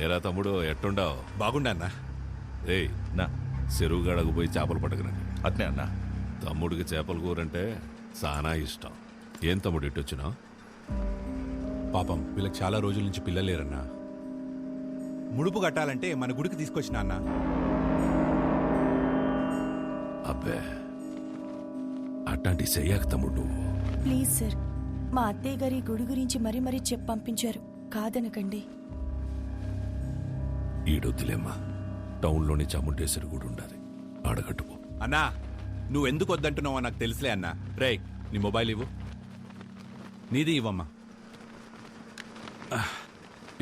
ఎరా తమ్ముడు ఎట్టుండావు? బాగుండా అన్నా. ఏయ్ నా చెరువు గడకు పోయి చేపలు పట్టకురండి. అట్నే అన్నా. తమ్ముడికి చేపల కూరంటే చాలా ఇష్టం. ఏం తమ్ముడు ఇట్టొచ్చినావు? పాపం వీళ్ళకి చాలా రోజుల నుంచి పిల్లలేరన్నా. ముడుపు కట్టాలంటే మన గుడికి తీసుకొచ్చిన అన్న. అబ్బే అట్లాంటి చెయ్యాక తమ్ముడు. ప్లీజ్ సార్, మా అత్తయ్య గారి గుడి గురించి మరీ మరీ చెప్పి పంపించారు, కాదనకండి. ఈడొద్దులేమ్మా, టౌన్లోని చాముండేశ్వరి గుడి ఉండాలి, ఆడగట్టుకో. అన్నా నువ్వెందుకు వద్దంటున్నావో నాకు తెలుసులే అన్నా. రే నీ మొబైల్ ఇవ్వు. నీది ఇవ్వమ్మా.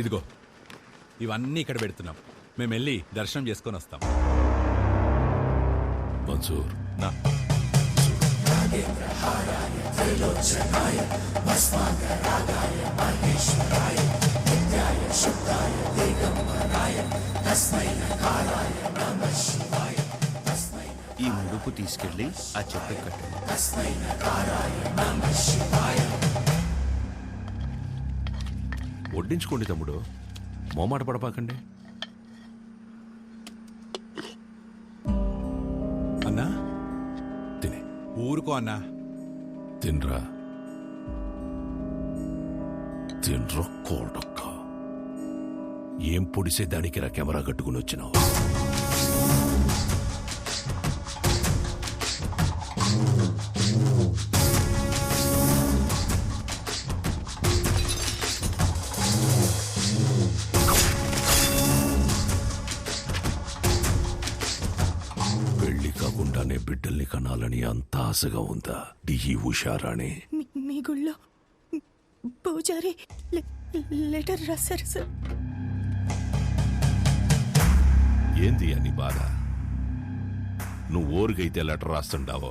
ఇదిగో ఇవన్నీ ఇక్కడ పెడుతున్నాం. మేము వెళ్ళి దర్శనం చేసుకొని వస్తాం. మన్సూర్ నా ఈ ముడుపు తీసుకెళ్ళి ఆ చెప్పు కట్టండి. వడ్డించుకోండి తమ్ముడు, మోమాట పడపాకండి. అన్నా తినే. ఊరుకో అన్నా. తినరా తినరా కోడక్క. ఏం పొడిసే దానికి రా కెమెరా కట్టుకుని వచ్చినావు? పెళ్లి కాకుండానే బిడ్డల్ని కనాలని అంత ఆశగా ఉందా డిహి ఉషారాణి? మీ గుళ్ళో పూజారి లెటర్ రాశారు సార్. ఏంది అని బాధ? నువ్వు ఊరికైతే లెటర్ రాస్తుండావో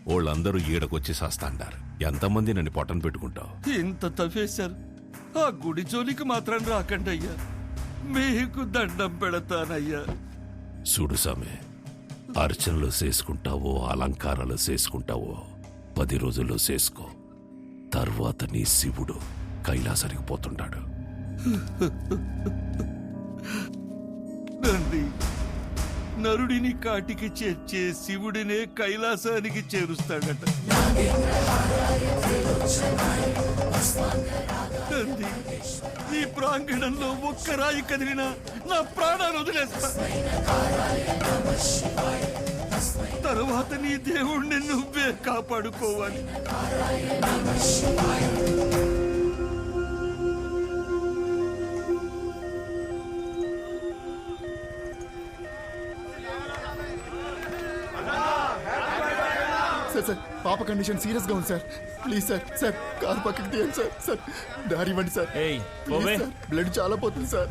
వాళ్ళందరూ ఈడకొచ్చి సాస్తాండారు. ఎంతమంది నన్ను పొట్టను పెట్టుకుంటావు? ఇంత తఫేశారు. ఆ గుడి జోలికి మాత్రం రాకండి అయ్యా, మీకు దండం పెడతానయ్యా. చూడు సామె, అర్చనలు చేసుకుంటావో అలంకారాలు చేసుకుంటావో 10 రోజుల్లో చేసుకో. తర్వాత నీ శివుడు కైలాసానికి పోతుంటాడు. నంది నరుడిని కాటికి చేర్చే శివుడినే కైలాసానికి చేరుస్తాడట. నంది, ఈ ప్రాంగణంలో ఒక్క రాయి కదిలినా నా ప్రాణాలు వదిలేస్తా. తరువాత నీ దేవుణ్ణి నువ్వే కాపాడుకోవాలి. సార్ పాప కండిషన్ సీరియస్ గా ఉంది sir. Please sir, sir car పక్కకి తీయండి సార్. సార్ దారి ఇవ్వండి సార్. ప్లీజ్ సార్, బ్లడ్ చాలా పోతుంది సార్.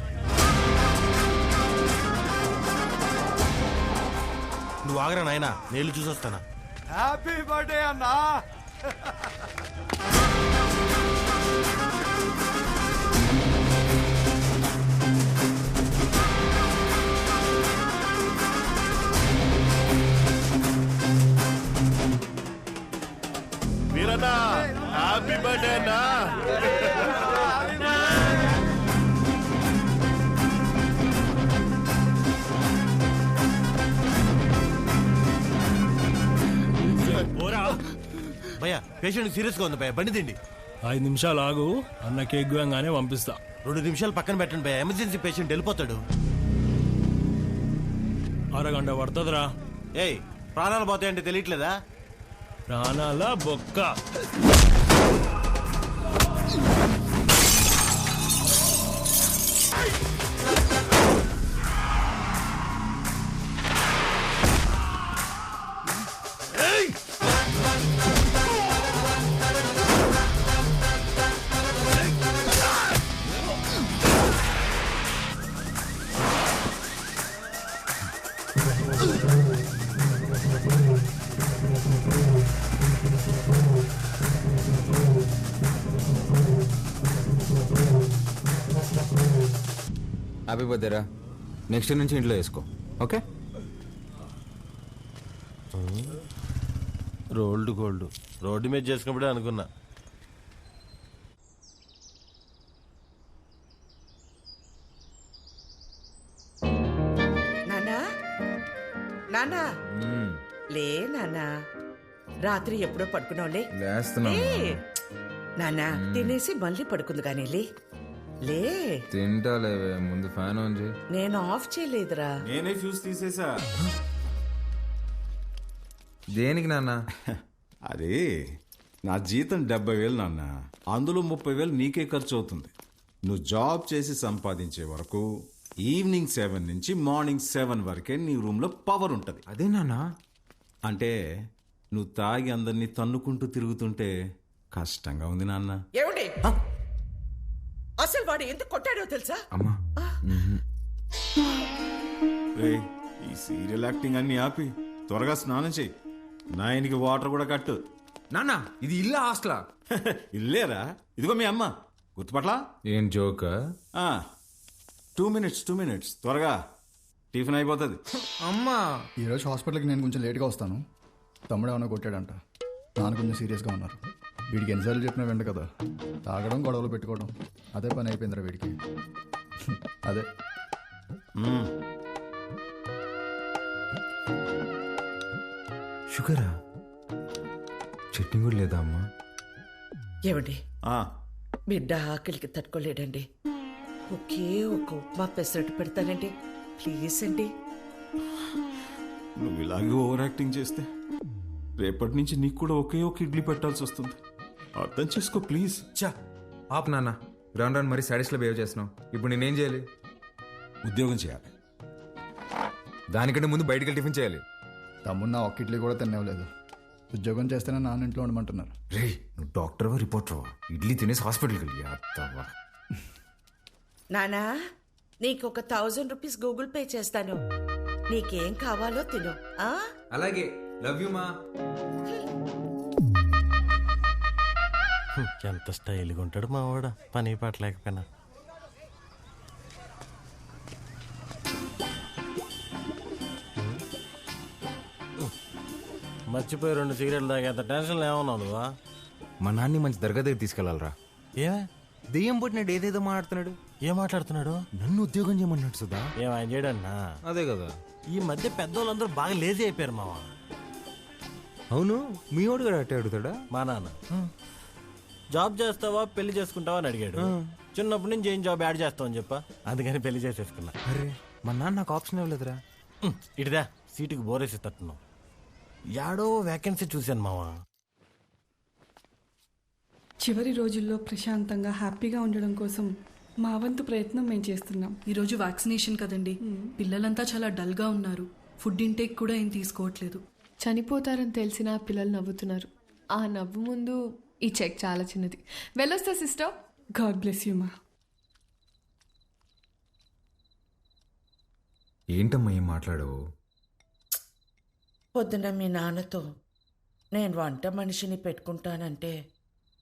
నువ్వు ఆగరా నాయనా, నేను చూసొస్తానా. హ్యాపీ బర్త్డే అన్నా. వీరన్నా హ్యాపీ బర్త్డే అన్నా. భయ్యా పేషెంట్ సీరియస్ గా ఉంది భయ్యా, బండి తిండి. 5 నిమిషాలు ఆగు, అన్న కేక్ గానే పంపిస్తా. 2 నిమిషాలు పక్కన పెట్టండి భయ్యా, ఎమర్జెన్సీ పేషెంట్ వెళ్ళిపోతాడు. అరగంట పడుతుందిరా. ఏయ్ ప్రాణాలు పోతాయంటే తెలియట్లేదా? ప్రాణాల బొక్క. హ్యాపీ బర్త్డేరా. నెక్స్ట్ నుంచి ఇంట్లో వేసుకో, ఓకే? రోల్డ్ గోల్డ్ రోడ్డు మీద చేసుకున్నప్పుడే అనుకున్నా. నానా లే నానా, రాత్రి ఎప్పుడో పడుకున్నావులే. లేస్తున్నా నానా తినేసి మళ్ళీ పడుకుంది కానీ లే లే. తింటాలేవే, ముందు ఫ్యాన్ ఆన్ చేయి. నేను ఆఫ్ చేయలేదురా. నేనే ఫ్యూజ్ తీసేసా. దేనికి నాన్న? అదే నా జీతం 70,000 నాన్న, అందులో 30,000 నీకే ఖర్చు అవుతుంది. నువ్వు జాబ్ చేసి సంపాదించే వరకు ఈవినింగ్ 7 నుంచి మార్నింగ్ 7 వరకే నీ రూమ్లో పవర్ ఉంటుంది. అదే నాన్న. అంటే నువ్వు తాగి అందరినీ తన్నుకుంటూ తిరుగుతుంటే కష్టంగా ఉంది నాన్న. ఏమిటి అసలు వాడు ఎందుకు కొట్టాడో తెలుసా? అమ్మా రేయ్, ఈ సీరియల్ యాక్టింగ్ అన్ని ఆపి త్వరగా స్నానం చేయి. 9కి వాటర్ కూడా కట్టు. నాన్న, ఇది ఇల్లా హాస్టలా? ఇల్లేరా, ఇదిగో మీ అమ్మ. గుర్తుపట్లా? ఏం జోక్? 2 minutes త్వరగా టిఫిన్ అయిపోతుంది. అమ్మా, ఈరోజు హాస్పిటల్కి నేను కొంచెం లేట్గా వస్తాను. తమ్ముడు ఏమైనా కొట్టాడంట, నాన్న కొంచెం సీరియస్గా ఉన్నారు. వీడికి ఎన్నిసార్లు చెప్పినా వెంట కదా, తాగడం గొడవలు పెట్టుకోవడం అదే పని అయిపోయిందిరా వీడికి. అదే షుగరా? చట్నీ కూడా లేదా అమ్మా? ఏమండి, బిడ్డ ఆకలికి తట్టుకోలేడండి. ఒకే ఒక ఉప్మా పెసరట్టు పెడతానండి, ప్లీజ్ అండి. నువ్వు ఇలాగే ఓవర్ యాక్టింగ్ చేస్తే రేపటి నుంచి నీకు కూడా ఒకే ఒక ఇడ్లీ పెట్టాల్సి వస్తుంది. అర్థం చేసుకో ప్లీజ్. చా ఆప్ నాన్న, రాను రాను మరి సాడీస్లో బిహేవ్ చేస్తున్నావు. ఇప్పుడు నేనేం చేయాలి? ఉద్యోగం చేయాలి. దానికంటే ముందు బయటకి టిఫిన్ చేయాలి. తమ్ముడు నా ఒక్క ఇడ్లీ కూడా తినేవలేదు. ఉద్యోగం చేస్తేనే నాన్న ఇంట్లో ఉండమంటున్నారు. రే, నువ్వు డాక్టర్వా రిపోర్టర్వా? ఇడ్లీ తినేసి హాస్పిటల్కి వెళ్ళి అత్తవా. నానా, నీకు ఒక 1000 రూపీస్ గూగుల్ పే చేస్తాను. నీకేం కావాలో తిను. అలాగే, లవ్ యూ మా. ఎంత స్టైల్గా ఉంటాడు మా వాడ, పని పాట లేకపోయినా. మర్చిపోయి 2 సిగరెట్లు తాగేంత టెన్షన్ ఏమన్నావు నువ్వా? మా నాన్ని మంచి దర్గా దగ్గర తీసుకెళ్లాలరా. ఏమే దెయ్యం పుట్టినాడు, ఏదేదో మాట్లాడుతున్నాడు. ఏం మాట్లాడుతున్నాడు? నన్ను ఉద్యోగం చేయమన్నాడు సుధా. ఏం ఆయన చేయడన్నా? అదే కదా, ఈ మధ్య పెద్దోళ్ళందరూ బాగా లేజీ అయిపోయారు మావా. అవును, మీ వాడు కూడా అట్టే అడుగుతాడా? మా నాన్న జాబ్ చేస్తావా పెళ్లి చేసుకుంటావా అని అడిగాడు. చిన్నప్పటి నుంచి ఏం జాబ్ యాడ్ చేస్తావని చెప్పా, అందుకని పెళ్లి చేసేసుకున్నా. అరే, మా నాన్న నాకు ఆప్షన్ ఇవ్వలేదురా. ఇటుదా సీటుకి బోరేసి తట్టున్నావు. యాడో వేకెన్సీ చూశాను మావా. చివరి రోజుల్లో ప్రశాంతంగా హ్యాపీగా ఉండడం కోసం మా వంతు ప్రయత్నం మేము చేస్తున్నాం. ఈరోజు వ్యాక్సినేషన్ కదండి, పిల్లలంతా చాలా డల్గా ఉన్నారు. ఫుడ్ ఇంటేక్ కూడా ఏం తీసుకోవట్లేదు. చనిపోతారని తెలిసినా పిల్లలు నవ్వుతున్నారు. ఆ నవ్వు ముందు ఈ చెక్ చాలా చిన్నది. వెళ్ళొస్తా సిస్టర్. గాడ్ బ్లెస్ యూ మా. ఏంటమ్మా ఏం మాట్లాడవు? పొద్దున మీ నాన్నతో నేను వంట మనిషిని పెట్టుకుంటానంటే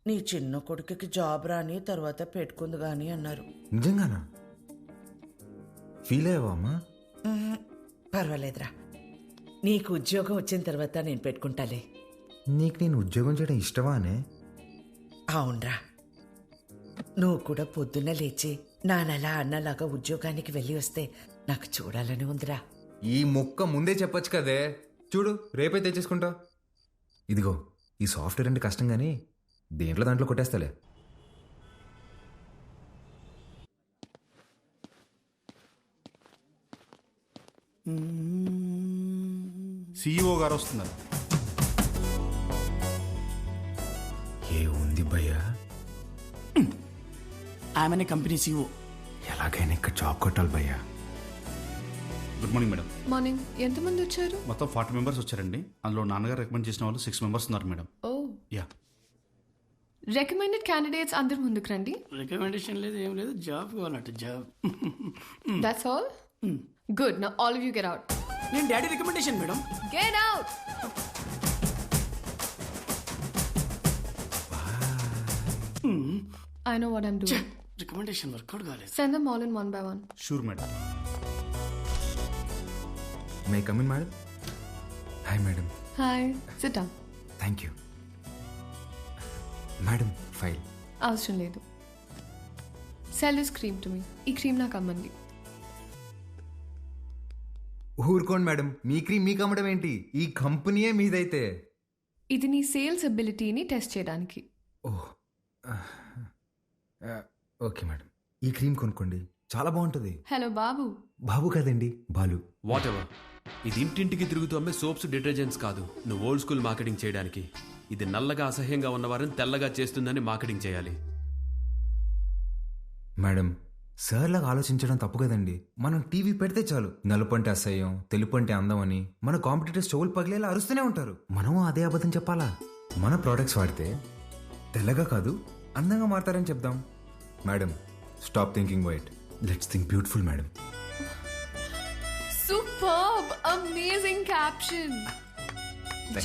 నీ చిన్న కొడుకుకి జాబ్ రాని తర్వాత పెట్టుకుంది గాని అన్నారు. నిజంగానా? ఫీల్ అయ్యావా అమ్మా? పర్వాలేదురా, నీకు ఉద్యోగం వచ్చిన తర్వాత నేను పెట్టుకుంటాలే. నీకు నేను ఉద్యోగం చేయడం ఇష్టమా అనే? అవునరా, నువ్వు కూడా పొద్దున్న లేచి నానలా అన్నలాగా ఉద్యోగానికి వెళ్ళి వస్తే నాకు చూడాలని ఉందిరా. ఈ ముక్క ముందే చెప్పొచ్చు కదే. చూడు, రేపే తెచ్చేసుకుంటా. ఇదిగో, ఈ సాఫ్ట్వేర్ అంటే కష్టం కానీ దేంట్లో దాంట్లో కొట్టేస్తాలే. CEO గారు వస్తున్నారు. ఏ ఉంది భయ్యా? ఆమెనే కంపెనీ CEO. ఎలాగైనా ఇక్కడ జాబ్ కొట్టాలి భయ్యా. Good morning madam. మార్నింగ్. ఎంతమంది వచ్చారు? మొత్తం 40 మెంబర్స్ వచ్చారండి. అందులో నాన్నగారు రికమెండ్ చేసిన వాళ్ళు 6 మెంబర్స్ ఉన్నారు madam. Oh yeah. Recommended candidates అందరు ముందుకు రండి. రికమెండేషన్ లేదు, ఏం లేదు, జాబ్ కావాలంట. Job. That's all. Good. Now all of you get out. నేను daddy recommendation madam. Get out. I know what I'm doing. Recommendation work out కాలేదు. Send them all in one by one. Sure madam. May come in madam? Hi madam. Hi. Sit down. Thank you madam. File అవసరం లేదు. Sell this cream to me. ఈ cream నాకు అమ్మండి. ఊరుకోండి madam, మీ cream మీకు అమ్మడం ఏంటి? ఈ కంపెనీయే మీదైతే. ఇది నీ సేల్స్ అబిలిటీని టెస్ట్ చేయడానికి. ఓహ్, ఓకే మేడం, ఈ క్రీమ్ కొనుక్కోండి, చాలా బాగుంటుంది. హలో బాబు. బాబు కాదండి, బాలు. What ever. ఇది ఇంటింటికి తిరుగుతూ అమ్మే సోప్స్, డిటర్జెంట్స్ కాదు. నువ్వు ఓల్డ్ స్కూల్ మార్కెటింగ్ చేయడానికి. ఇది నల్లగా అసహ్యంగా ఉన్నవారిని తెల్లగా చేస్తుందని మార్కెటింగ్ చేయాలి. మేడం, సార్ లాగా ఆలోచించడం తప్పు కదండి. మనం టీవీ పెడితే చాలు నలుపు అంటే అసహ్యం, తెలుపు అంటే అందం అని మన కాంపిటీటర్స్ చెవులు పగిలేలా అరుస్తూనే ఉంటారు. మనం అదే అబద్ధం చెప్పాలా? మన ప్రోడక్ట్స్ వాడితే తెల్లగా కాదు అందంగా మారతారని చెప్దాం. Madam, stop thinking white, let's think beautiful madam. Superb! Amazing caption!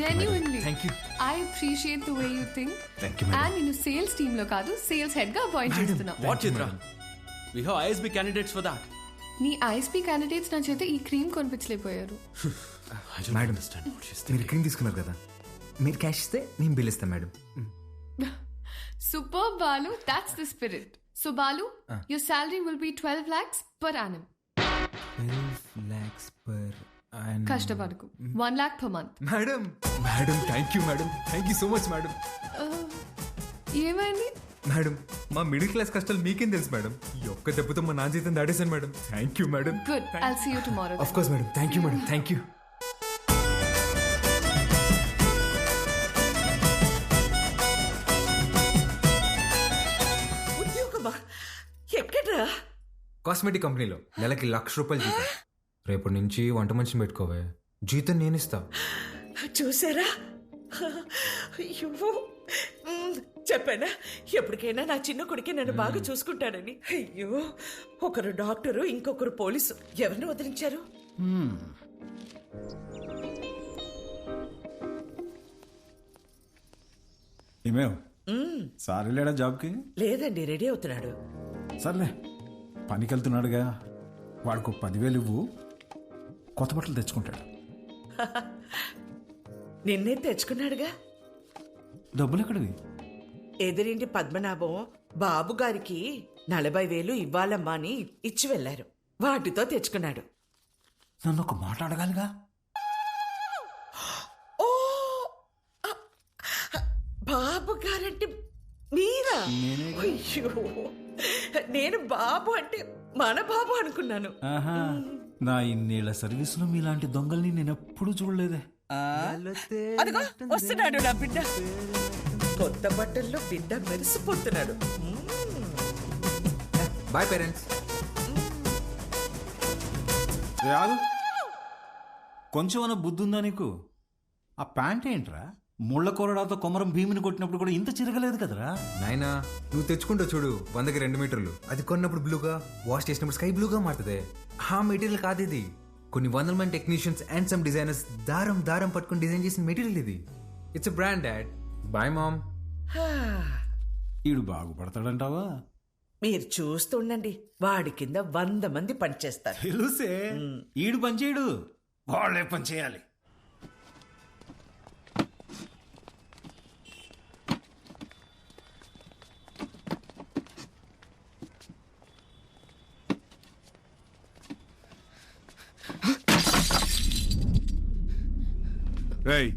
Genuinely. Thank you. I appreciate the way you think. Thank you, madam. And నేను సేల్స్ టీమ్ లో కాదు, సేల్స్ హెడ్ గా అపాయింట్ చేస్తున్నా. What Chitra? We have ISB candidates for that. నీ ISP candidates నా చేత ఈ cream కొనిపించలేకపోయారు. మేడం, మీరు క్రీమ్ తీసుకున్నారు కదా, మీరు క్యాష్ ఇస్తే నేను బిల్ ఇస్తాను madam. Superb, Balu. That's the spirit. So Balu, your salary will be 12 lakhs per annum. 12 lakhs per annum. కష్టపడకు. 1 lakh per month. Madam, madam, thank you madam, thank you so much madam. ఏమైంది? Madam, మా middle class కష్టాలు మీకేం తెలుసు madam. ఈ ఒక్క దెబ్బతో మా నా జీతం దాడేశాను madam. Thank you madam. Good. I'll see you tomorrow. Of course madam. Thank you madam. Thank you. ఉద్యోగమా? ఎక్కడ్రా? కాస్మెటిక్ కంపెనీలో నెలకి ₹1,00,000 జీతం. రేపటి నుంచి వంట మనిషిని పెట్టుకోవే, జీతం నేను ఇస్తా. చూసారా? అయ్యో, చెప్పానా ఎప్పటికైనా నా చిన్న కొడుకే నన్ను బాగా చూసుకుంటాడని. అయ్యో, ఒకరు డాక్టరు, ఇంకొకరు పోలీసు. ఎవరిని వదిలించారు? ఏమేవ్ సార్ వెళ్ళాడా జాబ్కి? లేదండి, రెడీ అవుతున్నాడు. సర్లే, పనికి వెళ్తున్నాడుగా, వాడికి 10,000 ఇవ్వు, కొత్త బట్టలు తెచ్చుకుంటాడు. నిన్నే తెచ్చుకున్నాడుగా. డబ్బులు ఎక్కడివి? ఎదురింటి పద్మనాభం బాబు గారికి 40,000 ఇవ్వాలమ్మా అని ఇచ్చి వెళ్లారు. వాటితో తెచ్చుకున్నాడు. నన్ను ఒక మాట అడగాలిగా. ఓ, బాబు గారంటే మీరా? అయ్యో, నేను బాబు అంటే మన బాబు అనుకున్నాను. ఆహా, నా ఇన్నేళ్ల సర్వీసులో మీలాంటి దొంగల్ని నేను ఎప్పుడు చూడలేదే. అదిగో వస్తున్నాడు నా బిడ్డ. కొత్త బట్టల్లో బిడ్డ మెరిసిపోతున్నాడు. Boy parents. రాదు, కొంచెం అన్న బుద్ధి ఉందా నీకు? ఆ ప్యాంట్ ఏంట్రా, ముళ్ళ కొరడాతో కొమరం భీమిని కొట్టినప్పుడు కూడా ఇంత చిరగలేదు కదరా. నాయనా, నువ్వు తెచ్చుకుంటావు చూడు 100కి 2 మీటర్లు, అది కొన్నప్పుడు బ్లూగా, వాష్ చేసినప్పుడు స్కై బ్లూగా మారుతుంది. ఆ మెటీరియల్ కాదు ఇది. కొన్ని 100 మంది టెక్నీషియన్స్ అండ్ సమ్ డిజైనర్స్ దారం దారం పట్టుకుని డిజైన్ చేసిన మెటీరియల్ ఇది. It's a brand dad. Bye mom. ఈడు బాగుపడతాడంటావా? మీరు చూస్తుండండి, వాడి కింద 100 మంది పనిచేస్తారు. తెలుసే, ఈడు పనిచేయడు, వాళ్ళే పని చేయాలి.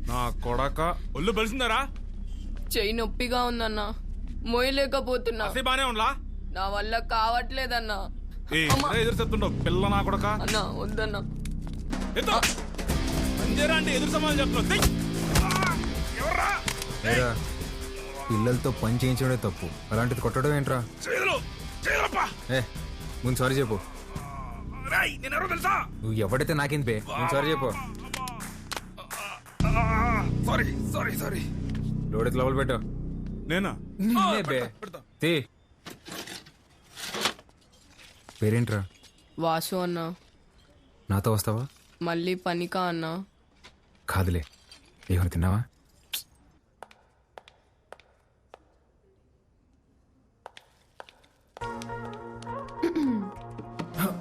నా కొడక ఒళ్ళు బలిసిందరా? చెయ్యి నొప్పిగా ఉందన్నా, మోయలేకపోతున్నా. బానే ఉండలా? నా వల్ల కావట్లేదన్నా. ఎదురు చెప్తుండవు పిల్ల నా కొడక. అన్నా వద్దన్నా. అంటే ఎదురు సమాధానం చెప్తున్నావు. పిల్లలతో పని చేయించడమే తప్పు, అలాంటిది కొట్టడం ఏంట్రా? ముందు సారీ చెప్పు. నువ్వు ఎవడైతే నాకేం పే, ముందు సారీ చెప్పు. సారీ లోడెత్తి లోపల పెట్టు. నేనా? తీ. పేరేంట్రా? వాసు అన్నా. నాతో వస్తావా? మళ్ళీ పనికా అన్నా? కాదులే, ఏమైనా తిన్నావా?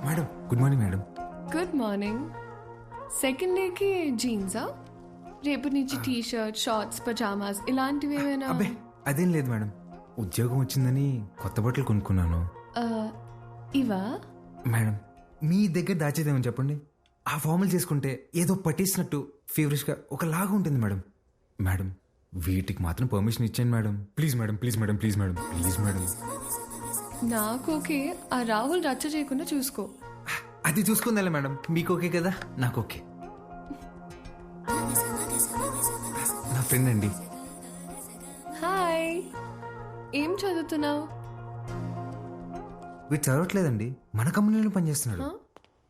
Madam, good morning madam. Good morning. Second డేకి జీన్సా? రేపటి నుంచి టీ షర్ట్, షార్ట్స్, పజామాస్ ఇలాంటివి ఏమైనా? అబ్బే అదేం లేదు మేడం, ఉద్యోగం వచ్చిందని కొత్త బట్టలు కొనుక్కున్నాను. ఇవా? మేడం, మీ దగ్గర దాచేదేమని చెప్పండి. ఆ ఫార్మల్ చేసుకుంటే ఏదో పట్టేసినట్టు ఫీవరిష్గా ఒకలాగా ఉంటుంది మేడం. మేడం వీటికి మాత్రం పర్మిషన్ ఇచ్చాను madam. Please madam, please madam, please madam, please madam. నాకు ఓకే, ఆ రాహుల్ రచ్చ చేయకుండా చూసుకో. అది చూసుకుందా మేడం, మీకు ఓకే కదా, నాకు ఓకే. నా ఫ్రెండ్ అండి. హాయ్, ఏం చదువుతున్నావు? వీడు చదవట్లేదండి, మన కంపెనీలో పనిచేస్తున్నాడు.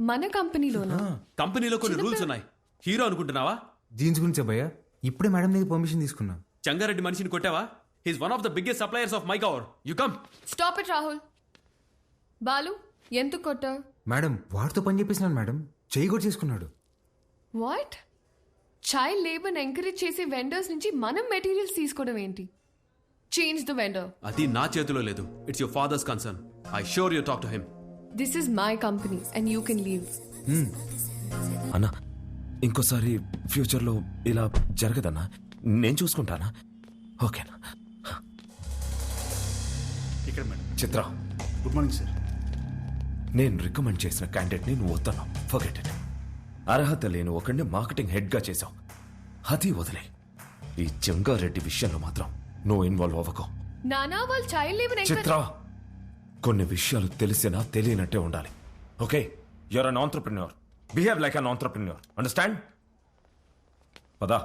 మన కంపెనీలోనా? కంపెనీలో కొన్ని రూల్స్ ఉన్నాయి. హీరో అనుకుంటున్నావా? జీన్స్ గురించే భయ్యా, ఇప్పుడే మేడం దగ్గర పర్మిషన్ తీసుకున్నా. చంగారెడ్డి మనిషిని కొట్టావా? He's one of the biggest suppliers of my cover. You come. Stop it Rahul. Balu, ఎందుకు కొట్టావు? మేడం వాడితో పని చేపిస్తున్నాను మేడం, చేయి కూడా చేసుకున్నాడు. వాట్? చైల్డ్ లేబర్ ఎంకరేజ్ చేసే వెండర్స్ నుంచి మనం మెటీరియల్స్ తీసుకోవడం ఏంటి? Change the vendor. అది నా చేతిలో లేదు. It's your father's concern. I sure you talk to him. This is my company and you can leave. అన్నా, ఇంకోసారి ఫ్యూచర్లో ఇలా జరగదన్నా, నేను చూసుకుంటానా? ఓకేనా? ఇక్కడ madam. Chitra, good morning sir. నేను రికమెండ్ చేసిన క్యాండిడేట్ని నువ్వు వద్దన్నావు. Forget it. అర్హత లేని ఒకడిని మార్కెటింగ్ హెడ్గా చేశావు. అది వదిలే. ఈ జంగారెడ్డి విషయంలో మాత్రం నువ్వు ఇన్వాల్వ్ అవ్వకు. నానా, వాళ్ళు చైల్డ్ లేబర్ చిత్ర, కొన్ని విషయాలు తెలిసినా తెలియనట్టే ఉండాలి. Okay, you're an entrepreneur. Behave like an entrepreneur. Understand? పదా.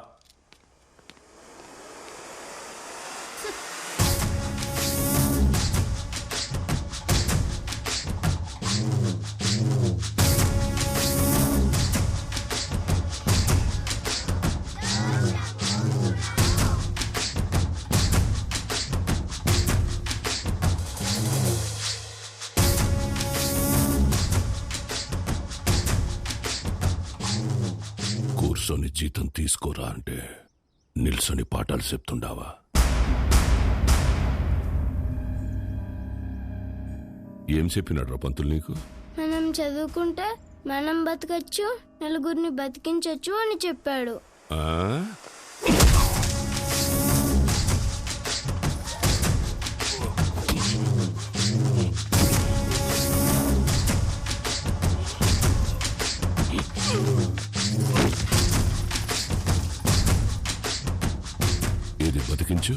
కూర్చొని జీతం తీసుకోరా అంటే నిల్సొని పాఠాలు చెప్తుండావా? ఏం చెప్పినాడు రా పంతులు నీకు? మనం చదువుకుంటే మనం బతకచ్చు, నలుగురిని బతికించచ్చు అని చెప్పాడు. ఏది బతికించు?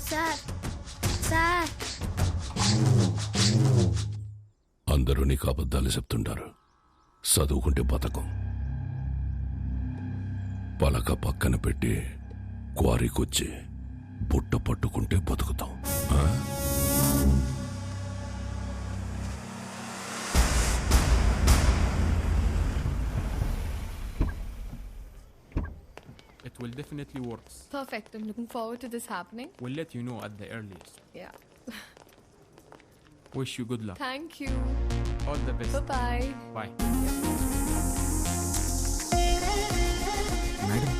సార్, అందరూ నీకు అబద్ధాలు చెప్తుంటారు. చదువుకుంటే బతకం. పలక పక్కన పెట్టి క్వారీకొచ్చి బుట్ట పట్టుకుంటే బతుకుతాం. It will definitely work. Perfect. I'm looking forward to this happening. We'll let you know at the earliest. Yeah. Wish you good luck. Thank you. All the best. Bye-bye. Bye. Madam,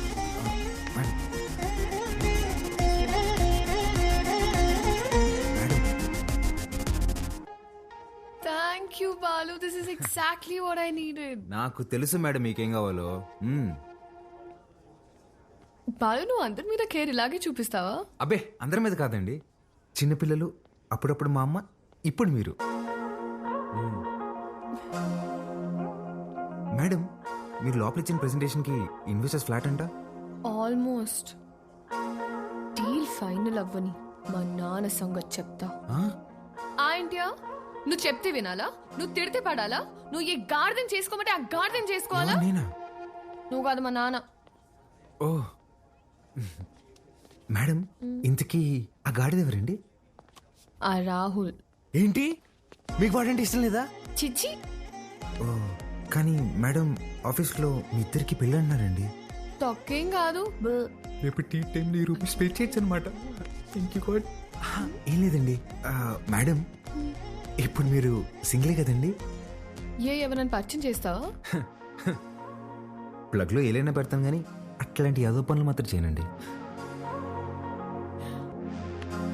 Thank you, Balu. This is exactly what I needed. నాకు తెలుసు madam మీకేం కావాలో. బాలు, నువ్వు అందరి మీద care ఇలాగే చూపిస్తావా? అబ్బే, అందరి మీద కాదండి. చిన్నపిల్లలు, అప్పుడప్పుడు మా అమ్మ, ఇప్పుడు మీరు. మేడం, మీరు లోపల ఇచ్చిన ప్రెజెంటేషన్కి ఇన్వెస్టర్స్ ఫ్లాట్ అంట. ఆల్మోస్ట్. డీల్ ఫైనల్ అవ్వని మా నాన్న సంగతి చెప్తా. ఏంటియా? నువ్వు చెప్తే వినాలా? నువ్వు తిడితే పడాలా? నువ్వు ఏ గార్డెన్ చేసుకోమంటే ఆ గార్డెన్ చేసుకోవాలా? నువ్వు కాదు, మా నాన్న. ఓ మేడం, ఇంతకీ ఆ గాడిద ఎవరండి? ఆ రాహుల్. ఏంటి, మీకు వాడంటే ఇష్టం లేదా? చిచ్చి. ఓ, కానీ మేడం ఆఫీస్లో మీ ఇద్దరికి పెళ్ళి అన్నారండి. తొక్కేం కాదు. రేపు టీ టైంలో రూపీస్ పే చేయొచ్చు అనమాట. ఏం లేదండి మేడం, ఇప్పుడు మీరు సింగిలే కదండి? ఎవరైనా పరిచయం చేస్తావా? ప్లగ్లో ఏలైనా పెడతాను కానీ అట్లాంటి యాదో పనులు మాత్రం చేయనండి.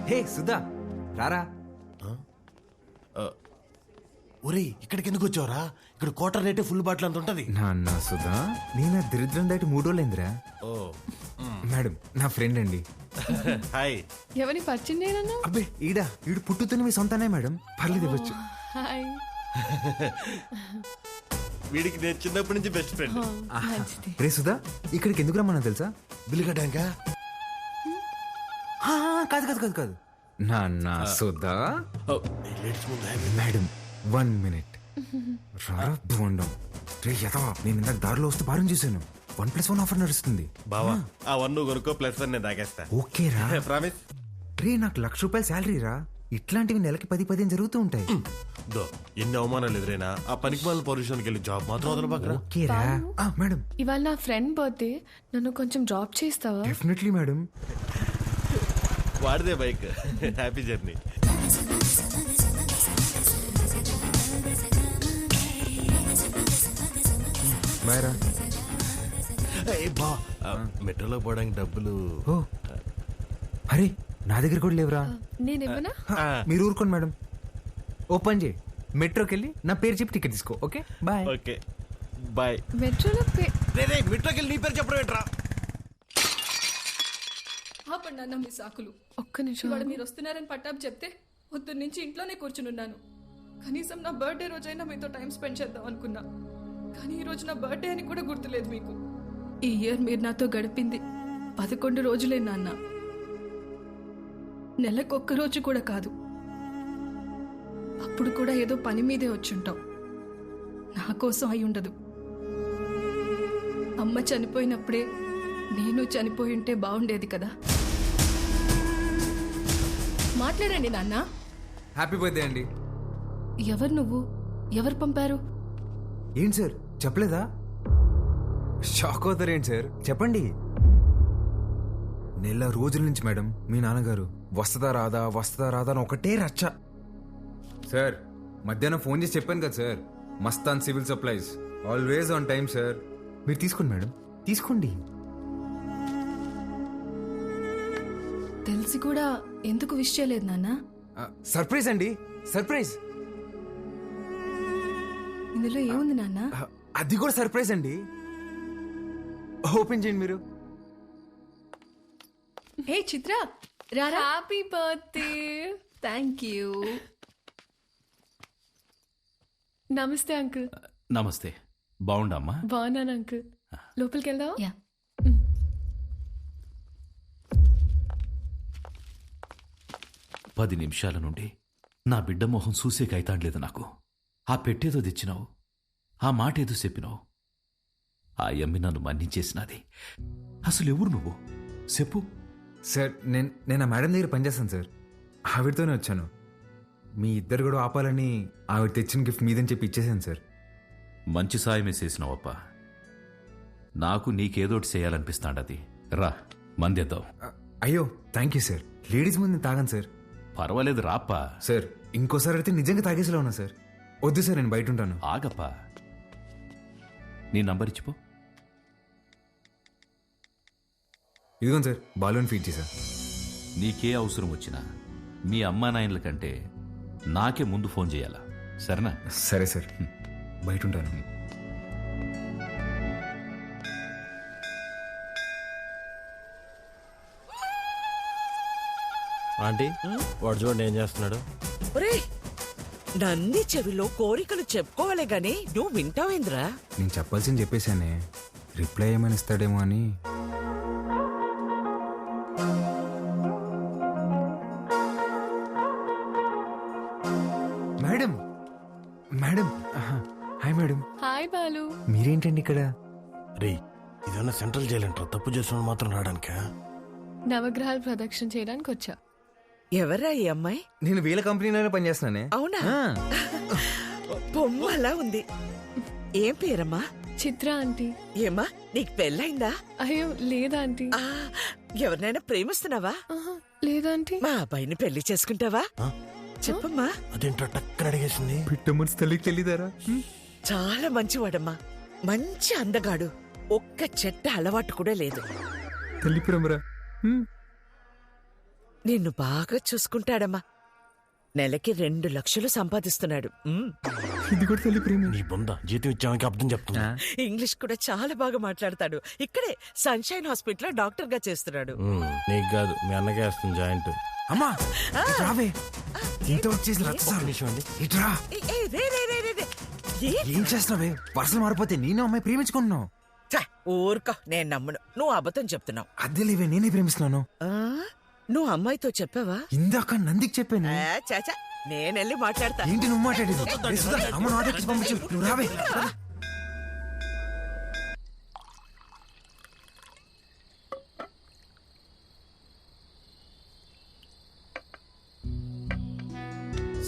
హే సుధా, రారా. ఒరే, ఇక్కడికి ఎందుకు వచ్చావురా? ఇక్కడ క్వార్టర్ రేటే ఫుల్ బాటిల్ అంత ఉంటది. నాన్న సుధా, నేను దరిద్రం దాటి 3 రోజులైందిరా. మేడం, నా ఫ్రెండ్ అండి. హాయ్. ఎవరిని పరిచయం చేయనన్నా? అబ్బే, ఈడు పుట్టుతున్న మీ సొంతనే మేడం, పర్లేదు ఇవ్వచ్చు. హాయ్. వీడికి నేను చిన్నప్పటి నుంచి బెస్ట్ ఫ్రెండ్. రే సుధా, ఇక్కడికి ఎందుకు రమ్మన్నా తెలుసా? బిల్లు కట్టాక కాదు కాదు కాదు కాదు నాన్న సుధా. మేడం 1 minute రారా బోండం. రే యదవా, నేను ఇందాక దారిలో వస్తూ భారం చూశాను. 1+1 ఆఫర్ నడుస్తుంది. బావా ఆ 1 కొనుక్కో, +1 నేను తాగేస్తా. ఓకే రా, ప్రామిస్. రే నాకు ₹1,00,000 శాలరీ రా. ఇట్లాంటివి నెలకి 10-15 జరుగుతూ ఉంటాయి. ఎన్ని అవమానాలు ఎదురైనా ఆ పనికి వాళ్ళ పొజిషన్కి వెళ్ళి జాబ్ మాత్రం వదలబాకరా. ఓకే రా. మేడం, ఇవాళ నా ఫ్రెండ్ బర్త్డే, నన్ను కొంచెం డ్రాప్ చేస్తావా? Definitely madam. వాడిదే బైక్. Happy journey. బాయ్ రా. బా మెట్రోలో పోవడానికి డబ్బులు. ఓ అరే, నా దగ్గర కూడా లేవురా. నేనేమన్నా? మీరు ఊరుకోండి మేడం. ఓపెన్ చేయి, మెట్రోకి వెళ్ళి నా పేరు చెప్పి టికెట్ తీసుకో. Okay bye. Okay bye. మెట్రోలో మెట్రోకి వెళ్ళి నీ పేరు చెప్పడం ఏంట్రా? ఆపండి అన్న మీ సాకులు. ఒక్క నిమిషం. ఇవాళ మీరు వస్తున్నారని పట్టాపు చెప్తే పొద్దున్న నుంచి ఇంట్లోనే కూర్చునున్నాను. కనీసం నా బర్త్డే రోజైనా మీతో టైం స్పెండ్ చేద్దాం అనుకున్నా, కానీ ఈ రోజు నా బర్త్డే అని కూడా గుర్తులేదు మీకు. ఈ ఇయర్ మీరు నాతో గడిపింది 11 రోజులే నాన్న, నెలకొక్క రోజు కూడా కాదు. అప్పుడు కూడా ఏదో పని మీదే వచ్చుంటాం. నా కోసం అయి ఉండదు. అమ్మ చనిపోయినప్పుడే నేను చనిపోయి ఉంటే బాగుండేది కదా. మాట్లాడండి నాన్న. హ్యాపీ బర్త్డే అండి. ఎవరు నువ్వు? ఎవరు పంపారు? ఏంటి సార్ చెప్పలేదా? షాక్ అవుతారేంటి సార్, చెప్పండి. నెల రోజుల నుంచి మేడం మీ నాన్నగారు వస్తుందా రాదా అని ఒకటే రచ్చ. సార్ మధ్యాహ్నం ఫోన్ చేసి చెప్పాను కదా sir, Mastan civil supplies, always on time sir. మీరు తీసుకోండి మేడం, తీసుకోండి. తెలిసి కూడా ఎందుకు విష్ చేయలేదు నాన్న? సర్ప్రైజ్ అండి, సర్ప్రైజ్. ఇందులో ఏముంది నాన్న? అది కూడా సర్ప్రైజ్ అండి. ఓపెన్ చేయండి మీరు. హే చిత్ర, రారా. Happy birthday. Thank you. నమస్తే అంకుల్. నమస్తే. బాగుండమ్మా? బాగున్నాను అంకుల్. లోపలికి వెళ్దావా? యా. 10 నిమిషాల నుండి నా బిడ్డ మొహం చూసే కైతాడలేదు నాకు. ఆ పెట్టేదో తెచ్చినావు, ఆ మాట ఏదో చెప్పినావు. ఆ యమ్మి నన్ను మన్నించేసినది. అసలు ఎవరు నువ్వు చెప్పు. సార్ నేను ఆ మేడం దగ్గర పనిచేస్తాను సార్, ఆవిడతోనే వచ్చాను. మీ ఇద్దరు కూడా ఆపాలని ఆవిడ తెచ్చిన గిఫ్ట్ మీదని చెప్పి ఇచ్చేసాను సార్. మంచి సాయమే చేసినావప్పా. నాకు నీకేదోటి చేయాలనిపిస్తాండది. రా మందేద్దాం. అయ్యో థ్యాంక్ యూ సార్. లేడీస్ ముందు తాగాను సార్. పర్వాలేదు రాప్పా. సార్ ఇంకోసారి అయితే నిజంగా తాగేసేలా ఉన్నా సార్. వద్దు సార్, నేను బయట ఉంటాను. ఆగప్పా, నీ నంబర్ ఇచ్చిపో. ఇదిగోండి సార్, బాలూన్ ఫీడ్ చేశా. నీకే అవసరం వచ్చినా మీ అమ్మా నాయనల కంటే నాకే ముందు ఫోన్ చేయాలా, సరేనా? సరే సార్, బయట ఉంటాను. ఆంటీ వాడు చూడండి ఏం చేస్తున్నాడు. నంది చెవిలో కోరికలు చెప్పుకోవాలే గాని నువ్వు వింటావేంద్రా? నేను చెప్పాల్సింది చెప్పేశానే, రిప్లై ఏమని ఇస్తాడేమో అని. Madam madam hi madam. Hi Balu. మీరేంటండి ఇక్కడ? రే ఇదన్నా సెంట్రల్ జైలు అంటారు, తప్పు చేసిన మాత్రం రావడానికా? నవగ్రహాలు ప్రదక్షిణ చేయడానికి వచ్చా. ఎవరా ఈ అమ్మాయి? నేను వీళ్ళ కంపెనీలోనే పనిచేస్తున్నానే. అవునా? బొమ్మలా ఉంది. ఏం పేరమ్మా? చిత్ర ఆంటీ. ఏమ్మా నీకు పెళ్ళైందా? అయ్యో లేదా ఆంటీ. ఎవరినైనా ప్రేమిస్తున్నావా? లేదా ఆంటీ. మా అబ్బాయిని పెళ్లి చేసుకుంటావా? చెప్పమ్మా. అదేంటో టక్కన అడిగేసింది. పిట్ట మనసు తల్లికి తెలీదారా? చాలా మంచివాడమ్మా, మంచి అందగాడు, ఒక్క చెట్ట అలవాటు కూడా లేదు. తల్లి ప్రేమరా. నిన్ను బాగా చూసుకుంటాడమ్మా. నెలకి 2 లక్షలు సంపాదిస్తున్నాడు. ఇది కూడా తల్లి ప్రేమ. నీ బొంద జీతం ఇచ్చామని అర్థం చెప్తున్నా. ఇంగ్లీష్ కూడా చాలా బాగా మాట్లాడతాడు. ఇక్కడే సన్షైన్ హాస్పిటల్ డాక్టర్ గా చేస్తున్నాడు. నీకు కాదు, మీ అన్నకే వేస్తుంది జాయింట్. అమ్మా ఇటు రావే. ఇంత వచ్చేసి రచ్చసాలు ఇట్రా. ఏం చేస్తున్నావే? పర్సలు మారిపోతే నేను అమ్మాయి ప్రేమించుకుంటున్నావు. ఊరుకో, నేను నమ్మను. నువ్వు అబద్ధం చెప్తున్నావు. అద్దె లేవే, నేనే ప్రేమిస్తున్నాను. నువ్వు అమ్మాయితో చెప్పావా? ఇందాక నందికి చెప్పాను. చాచా, నేనెళ్ళి మాట్లాడతా. ఏంటి నువ్వు మాట్లాడేది? అమ్మ నాటకి పంపించు. నువ్వు రావే.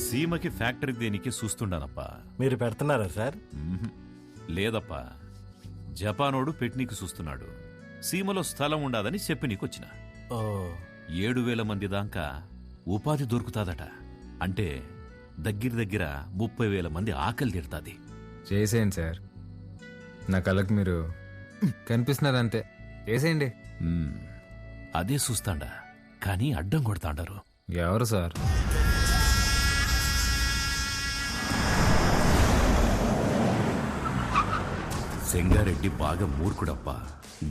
సీమకి ఫ్యాక్టరీ దేనికి చూస్తుండానప్పా. మీరు పెడుతున్నారా సార్? లేదప్పా, జపానోడు పెట్నీకి చూస్తున్నాడు. సీమలో స్థలం ఉండాదని చెప్పి నీకొచ్చిన. 7,000 మంది దాకా ఉపాధి దొరుకుతాదట. అంటే దగ్గర 30,000 మంది ఆకలి తీరుతాది. చేసేయండి సార్, నా కళ్ళకి మీరు కనిపిస్తున్నారు అంతే. చేసేయండి. అదే చూస్తాండా, కానీ అడ్డం కొడతాండారు. ఎవరు సార్? సెంగారెడ్డి బాగా మూర్ఖుడప్పా.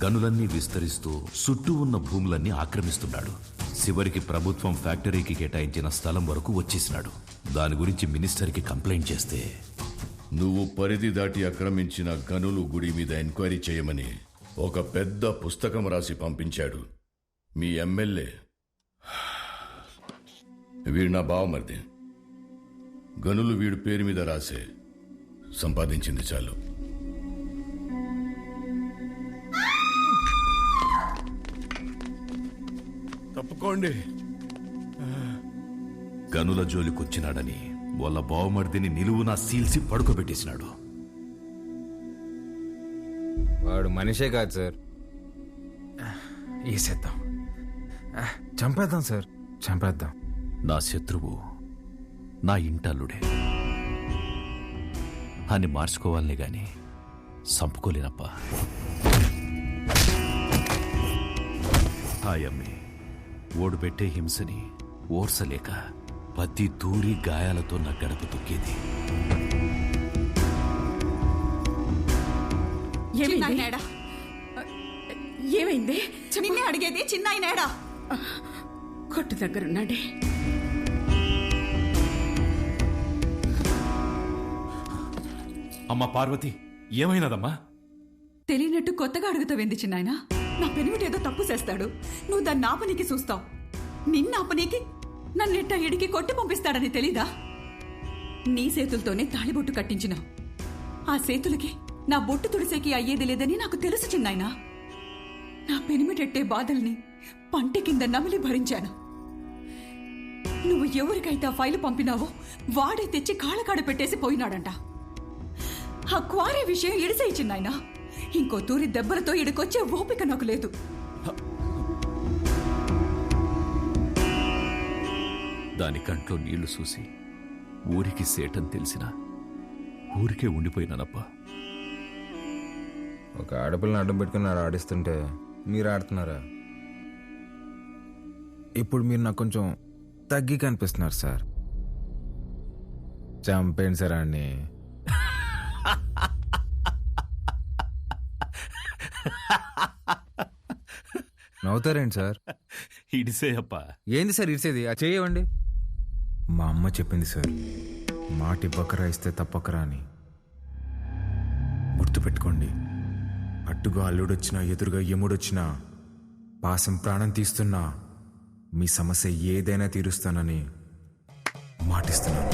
గనులన్నీ విస్తరిస్తూ చుట్టూ ఉన్న భూములన్నీ ఆక్రమిస్తున్నాడు. చివరికి ప్రభుత్వం ఫ్యాక్టరీకి కేటాయించిన స్థలం వరకు వచ్చేసినాడు. దాని గురించి మినిస్టర్కి కంప్లైంట్ చేస్తే, నువ్వు పరిధి దాటి ఆక్రమించిన గనులు గుడి మీద ఎంక్వైరీ చేయమని ఒక పెద్ద పుస్తకం రాసి పంపించాడు మీ ఎమ్మెల్యే. వీడు నా బావమరిది. గనులు వీడి పేరు మీద రాసే, సంపాదించింది చాలు. తప్పుకోండి. గనుల జోలికొచ్చినాడని వాళ్ళ బావమర్దిని నిలువునా సీల్సి పడుకోబెట్టేసినాడు. వాడు మనిషే కాదు సార్. వేసేద్దాం, చంపేద్దాం సార్, చంపేద్దాం. నా శత్రువు నా ఇంటల్లుడే అని మార్చుకోవాలనే గాని చంపుకోలేనప్పా. హాయమ్మే ఓడు పెట్టే హింసని ఓర్సలేక పత్తి దూరి గాయాలతో నా గడప తొక్కేది. ఏమైంది? నిన్నే అడిగేది. చిన్నాయనేడా? కొట్టు దగ్గరున్నాడే. అమ్మా పార్వతి, ఏమైనదమ్మా? తెలియనట్టు కొత్తగా అడుగుతావేంది చిన్నాయన? నా పెనిమిటేదో తప్పు చేస్తాడు, నువ్వు దాన్ని ఆపనీకి చూస్తావు. నిన్న ఆపనీకి నన్నెట్ట ఎడికి కొట్టి పంపిస్తాడని తెలీదా? నీ చేతులతోనే తాళిబొట్టు కట్టించినావు. ఆ చేతులకి నా బొట్టు తుడిసేకి అయ్యేది లేదని నాకు తెలుసు చిన్నాయన. నా పెనిమిటెట్టే బాధల్ని పంట కింద నమిలి భరించాను. నువ్వు ఎవరికైతే ఆ ఫైలు పంపినావో వాడే తెచ్చి కాళ్ళకాడ పెట్టేసి పోయినాడంట. ఆ క్వారీ విషయం ఇడిసేయి చిన్నాయన. ఇంకో తూరి దెబ్బలతో ఇడికొచ్చే ఓపిక నాకు లేదు. దాని కంట్లో నీళ్లు చూసి ఊరికి సేటని తెలిసినా ఊరికే ఉండిపోయినానప్పా. ఒక ఆడపిల్లని అడ్డం పెట్టుకున్నారు ఆడిస్తుంటే మీరు ఆడుతున్నారా? ఇప్పుడు మీరు నాకు కొంచెం తగ్గి కనిపిస్తున్నారు సార్. చంపేయండి సార్ అన్ని. నవ్వుతారేంటి సార్? ఇడిసే అప్పా. ఏంది సార్ ఇడిసేది? ఆ చేయవండి. మా అమ్మ చెప్పింది సార్, మాట ఇవ్వకరా ఇస్తే తప్పకరా అని. గుర్తుపెట్టుకోండి, అట్టుగా అల్లుడొచ్చినా ఎదురుగా యముడొచ్చినా పాసం ప్రాణం తీస్తున్నా మీ సమస్య ఏదైనా తీరుస్తానని మాటిస్తున్నాను.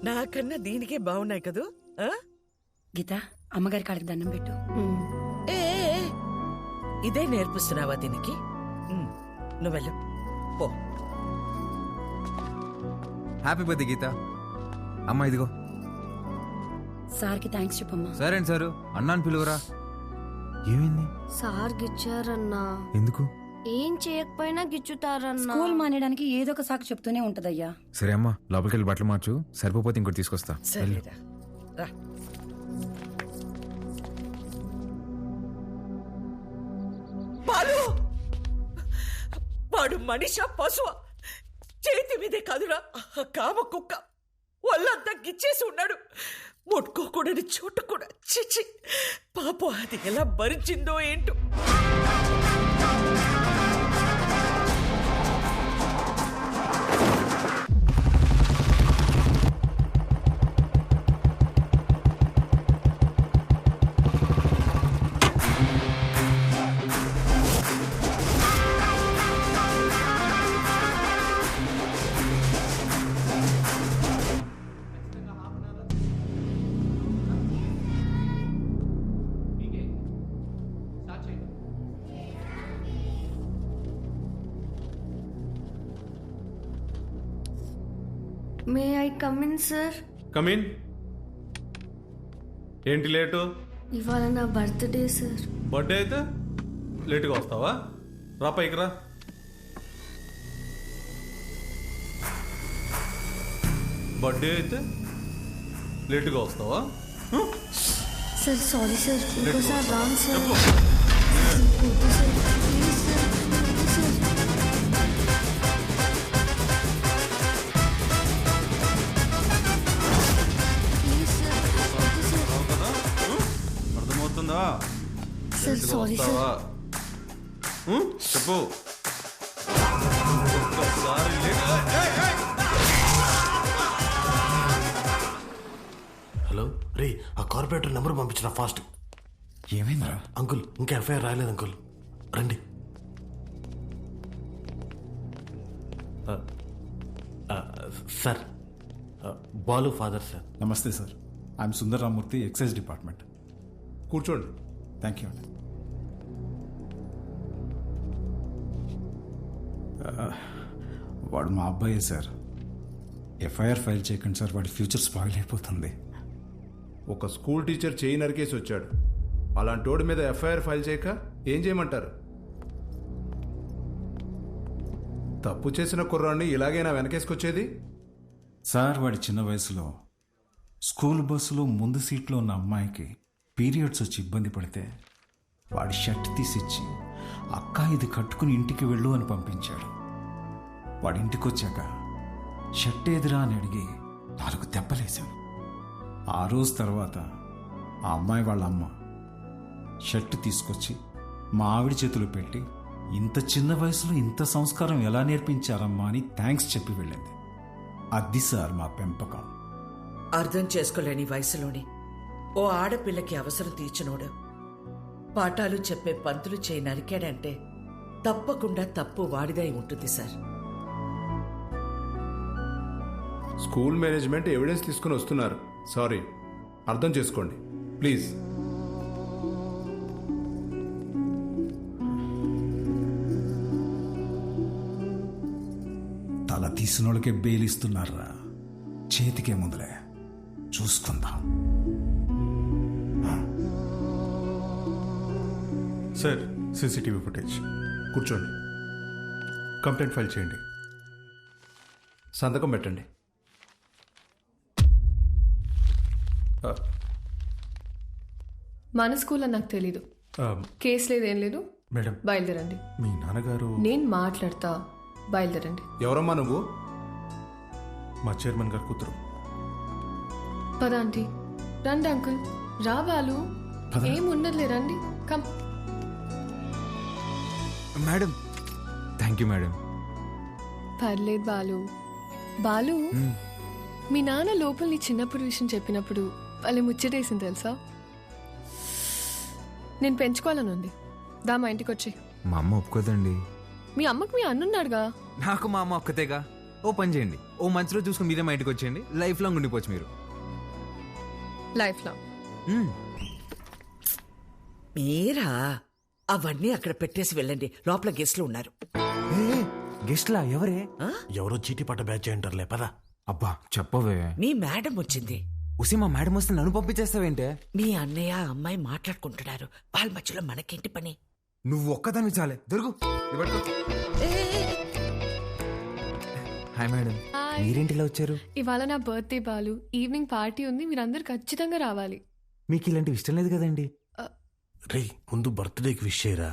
నాకన్నా దీనికే బాగున్నాయి కదూ. గీత, అమ్మగారి కాళ్ళకి దండం పెట్టు. ఏ ఇదే నేర్పిస్తున్నావా దీనికి? నువ్వెళ్ళు పో. హ్యాపీ బర్త్డే గీత. అమ్మ ఇదిగో. సార్కి థ్యాంక్స్ చెప్పమ్మా. సరే అండి సారు, అన్నాను పిలువరా. ఏమైంది? సార్ గిచ్చారన్నా. ఎందుకు? ఏం చేయకపోయినా గిచ్చుతారన్నా. స్కూల్ మానేయడానికి ఏదో ఒక సాకు చెప్తూనే ఉంటదయ్యా. సరే అమ్మా, లోపలికి వెళ్ళి బట్టలు మార్చు. సరిపోతే ఇంకోటి తీసుకొస్తా. సరేరా రా. వాడు మనిషా పశువా? చేతి మీదే కాదురా కామ కుక్క. ఒళ్ళంతా గిచ్చేసి ఉన్నాడు. ముట్టుకోకూడని చోటు కూడా. చిచ్చి, పాపం అది ఎలా భరించిందో ఏంటో. May I come in sir? Come in. ఏంటి లేటు? ఇవాళ నా బర్త్డే సార్. బర్త్డే అయితే లేటుగా వస్తావా? రా పైకి రా. బర్త్డే అయితే లేటుగా వస్తావా? సార్ సారీ సార్, ఇంకోసారి రాను సార్. వద్దు సార్, ప్లీజ్ సార్, వద్దు సార్. అర్థమవుతుందా? Sir sorry sir. చెప్పు. ఒక్కసారి హలో రే, ఆ కార్పొరేటర్ నెంబర్ పంపించిన ఫాస్ట్. ఏమైందా అంకుల్? ఇంకా ఎఫ్ఐఆర్ రాయలేదు అంకుల్, రండి. Sir, Balu father sir. నమస్తే sir. I'm Sundararamurthy, excise department. కూర్చోండి. థ్యాంక్ యూ అండి. వాడు మా అబ్బాయే సార్. ఎఫ్ఐఆర్ ఫైల్ చేయకండి సార్, వాడి ఫ్యూచర్ స్పాయిల్ అయిపోతుంది. ఒక స్కూల్ టీచర్ చేయి నరికేసి వచ్చాడు. అలాంటి వాడి మీద ఎఫ్ఐఆర్ ఫైల్ చేయక ఏం చేయమంటారు? తప్పు చేసిన కుర్రాన్ని ఇలాగైనా వెనకేసుకొచ్చేది? సార్, వాడి చిన్న వయసులో స్కూల్ బస్సులో ముందు సీట్లో ఉన్న అమ్మాయికి పీరియడ్స్ వచ్చి ఇబ్బంది పడితే వాడి షర్ట్ తీసిచ్చి, అక్క ఇది కట్టుకుని ఇంటికి వెళ్ళు అని పంపించాడు. వాడి ఇంటికి వచ్చాక షర్ట్ ఏదిరా అని అడిగి 4 దెబ్బలేశాను. ఆ రోజు తర్వాత ఆ అమ్మాయి వాళ్ళ అమ్మ షర్ట్ తీసుకొచ్చి మా ఆవిడ చేతులు పెట్టి, ఇంత చిన్న వయసులో ఇంత సంస్కారం ఎలా నేర్పించారమ్మా అని థ్యాంక్స్ చెప్పి వెళ్ళింది. అది సార్ మా పెంపకం. అర్థం చేసుకోలేని వయసులోని ఓ ఆడపిల్లకి అవసరం తీర్చినోడు పాఠాలు చెప్పే పంతులు చేయి నరికాడంటే తప్పకుండా తప్పు వాడిదై ఉంటుంది సార్. స్కూల్ మేనేజ్మెంట్ ఎవిడెన్స్ తీసుకుని వస్తున్నారు. సారీ, అర్థం చేసుకోండి ప్లీజ్. తల తీసినోళ్ళకే బెయిలిస్తున్నారా? చేతికే ముందులే చూసుకుందాం. Sir, CCTV footage. కూర్చోండి. కంప్లైంట్ ఫైల్ చేయండి. సంతకం పెట్టండి. మన స్కూల్లో నాకు తెలీదు. కేసు లేదు, ఏం లేదు. మేడం, బయలుదేరండి. మీ నాన్నగారు. నేను మాట్లాడతా, బయలుదేరండి. ఎవరమ్మా నువ్వు? మా చైర్మన్ గారు కూతురు. పద ఆంటీ. రండి అంకుల్. రా బాలు, ఏం ఉండదులే, రండి. Come. Madam. Thank you madam. పర్లేదు బాలు. బాలు, మీ నాన్న లోపల నీ చిన్నప్పుడు విషయం చెప్పినప్పుడు వాళ్ళే ముచ్చటేసింది తెలుసా? నేను పెంచుకోవాలని ఉంది. దా మా ఇంటికి వచ్చి. మా అమ్మ ఒప్పుకోదండి. మీ అమ్మకు మీ అన్నున్నాడుగా. నాకు మా అమ్మ ఒక్కతేగా. ఓ పని చేయండి, ఓ మంచిలో చూసుకుని మీరే మా ఇంటికి వచ్చేయండి. లైఫ్ లాంగ్ ఉండిపోవచ్చు మీరు. Life long? మీరా? అవన్నీ అక్కడ పెట్టేసి వెళ్ళండి, లోపల గెస్ట్లు ఉన్నారు. గెస్ట్లా? ఎవరే? ఎవరో చీటీ పట్ట బ్యాచ్ అంటారులే, పదా. అబ్బా చెప్పవే. మీ మేడం వచ్చింది. ఉసి మా మేడం వస్తే నన్ను పంపించేస్తావేంటే? మీ అన్నయ్య అమ్మాయి మాట్లాడుకుంటున్నారు, వాళ్ళ మధ్యలో మనకేంటి పని? నువ్వు ఒక్కదాన్ని చాలే. దొరుకు. హాయ్ మేడం, మీరేంటిలా వచ్చారు? ఇవాళ నా బర్త్డే బాలు. ఈవినింగ్ పార్టీ ఉంది, మీరందరూ ఖచ్చితంగా రావాలి. మీకు ఇలాంటివి ఇష్టం లేదు కదండి. రే, ముందు బర్త్డేకి విష్ చేయరా.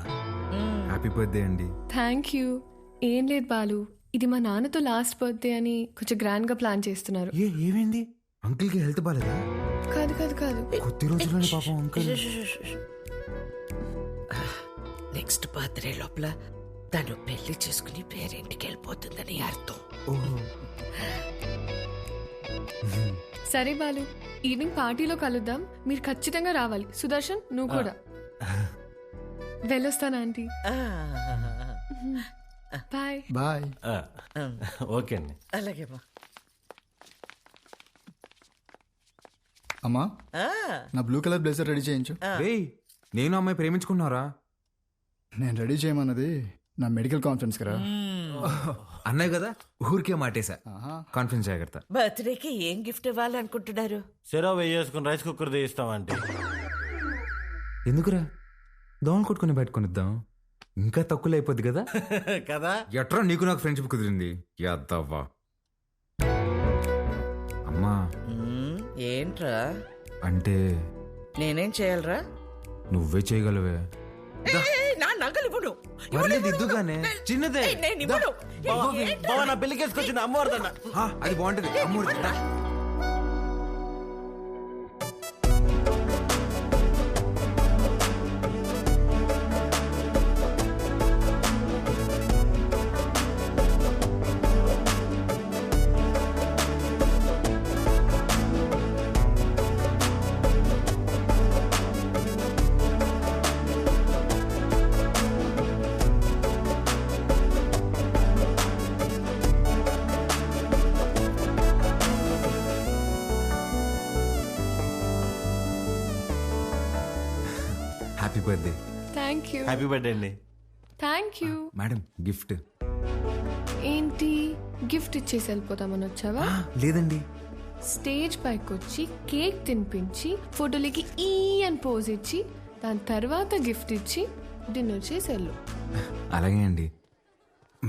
హ్యాపీ బర్త్డే అండి. Thank you. ఏం లేదు బాలు, ఇది మా నాన్నతో లాస్ట్ బర్త్డే అని కొంచెం గ్రాండ్ గా ప్లాన్ చేస్తున్నారు. ఏమైంది? అంకుల్ కి హెల్త్ బాలేదా? కాదు కాదు కాదు, కొద్ది రోజుల్లోనే పాపం అంకుల్. నెక్స్ట్ బర్త్డే లోపల తను పెళ్లి చేసుకుని పేరింటికి వెళ్ళిపోతుందని అర్థం. సరే బాలు, ఈవినింగ్ పార్టీలో కలుద్దాం. మీరు ఖచ్చితంగా రావాలి. సుదర్శన్, నువ్వు కూడా. వెళ్ళొస్తాను ఆంటీ. Bye bye. ఓకే అండి. అలాగే అమ్మా, నా బ్లూ కలర్ బ్లేజర్ రెడీ చేయించు. నేను అమ్మాయి ప్రేమించుకున్నారా? నేను రెడీ చేయమన్నది నా మెడికల్ కాన్ఫరెన్స్ కదా. అన్నయ్య కదా, ఊరికే మాటేశా. కాన్ఫరెన్స్ జాగ్రత్త. బర్త్డేకి ఏం గిఫ్ట్ ఇవ్వాలనుకుంటున్నారు? సెరో వేసుకుని రైస్ కుక్కర్ తీస్తామంటే. ఎందుకురా, దోమలు కొట్టుకుని పెట్టుకునిద్దాం, ఇంకా తక్కువ అయిపోద్ది కదా. కదా ఎట్రా నీకు నాకు ఫ్రెండ్షిప్ కుదిరింది. యాదవ్వా. అమ్మా ఏంట్రా అంటే నేనేం చేయాలరా? నువ్వే చేయగలవే. నా నగలు ఇవ్వను. ఇద్దుగానే చిన్నదే. నా పెళ్లికేసుకొచ్చింది అమ్మవారిదన్న. అది బాగుంటది అమ్మవారి. Happy birthday. Thank you. Happy birthday అండి. Thank you. మేడం గిఫ్ట్ ఏంటి? గిఫ్ట్ ఇచ్చేసి వెళ్ళిపోతామని వచ్చావా? లేదండి, స్టేజ్ పైకి వచ్చి కేక్ తినిపించి ఫోటోలకి ఈ అని పోజ్ ఇచ్చి దాని తర్వాత గిఫ్ట్ ఇచ్చి డిన్నర్ చేసి వెళ్ళు. అలాగే అండి.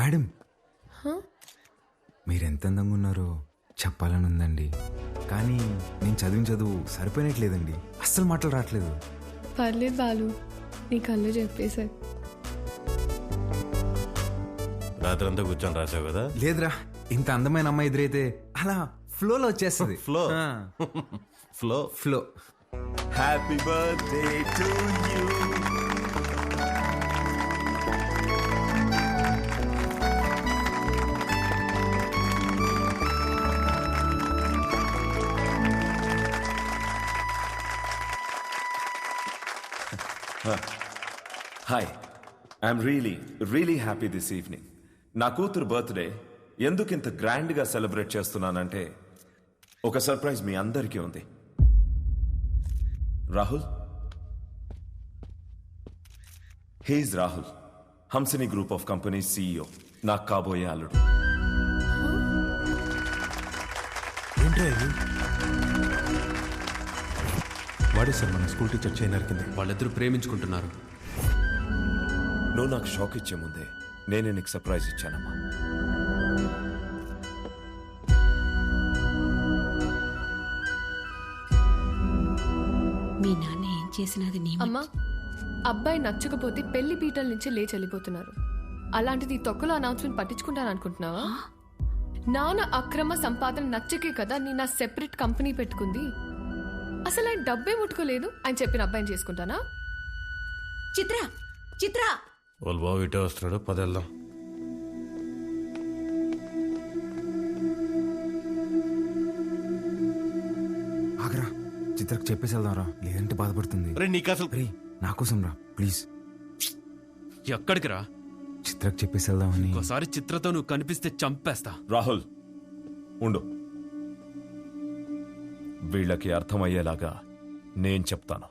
మేడం మీరెంత అందంగా ఉన్నారో చెప్పాలని ఉందండి, కానీ నేను చదివిన చదువు సరిపోయినట్లేదండి. అస్సలు మాటలు రావట్లేదు. పర్లేదు బాలు, నీ కళ్ళు చెప్పేశారు. రాత్రంతా కూర్చొని రాసావు కదా. లేదురా, ఇంత అందమైన అమ్మాయి ఎదురైతే అలా ఫ్లోలో వచ్చేస్తుంది. Flow flow flow. Happy birthday to you. Hi, I'm really happy this evening. నా కూతురు బర్త్డే ఎందుకు ఇంత గ్రాండ్గా సెలబ్రేట్ చేస్తున్నానంటే ఒక సర్ప్రైజ్ మీ అందరికీ ఉంది. Rahul, he's Rahul, Hamsini group of companies CEO, నాకు కాబోయే అల్లుడు. వాడే సార్ మన స్కూల్ టీచర్ చైన్ నరికింది. వాళ్ళిద్దరూ ప్రేమించుకుంటున్నారు. నువ్వు నాకు షాక్ ఇచ్చే ముందే నేనే నీకు సర్ప్రైజ్ ఇచ్చానమ్మా. మీ నాన్న ఏం చేసినది నీ అమ్మా, అబ్బాయి నచ్చకపోతే పెళ్లి పీటల నుంచి లేచి వెళ్ళిపోతున్నారు. అలాంటిది తొక్కలో అనౌన్స్మెంట్ పట్టించుకుంటాను అనుకుంటున్నావా? నాన్న అక్రమ సంపాదన నచ్చకే కదా నేను నా సెపరేట్ కంపెనీ పెట్టుకుంది. అసలు ఆయన డబ్బే ముట్టుకోలేదు, ఆయన చెప్పిన అబ్బాయిని చేసుకుంటానా? చిత్ర చిత్ర వాళ్ళు బాబు ఇటే వస్తున్నాడు, పదెళ్దాం. ఆగరా, చిత్రకు చెప్పేసి వెళ్దాంరా, లేదంటే బాధపడుతుంది. నీకు అసలు నా కోసం రా ప్లీజ్. ఎక్కడికి రా? చిత్రకు చెప్పేసి వెళ్దామని. ఒకసారి చిత్రతో నువ్వు కనిపిస్తే చంపేస్తా. రాహుల్ ఉండు, వీళ్ళకి అర్థమయ్యేలాగా నేను చెప్తాను.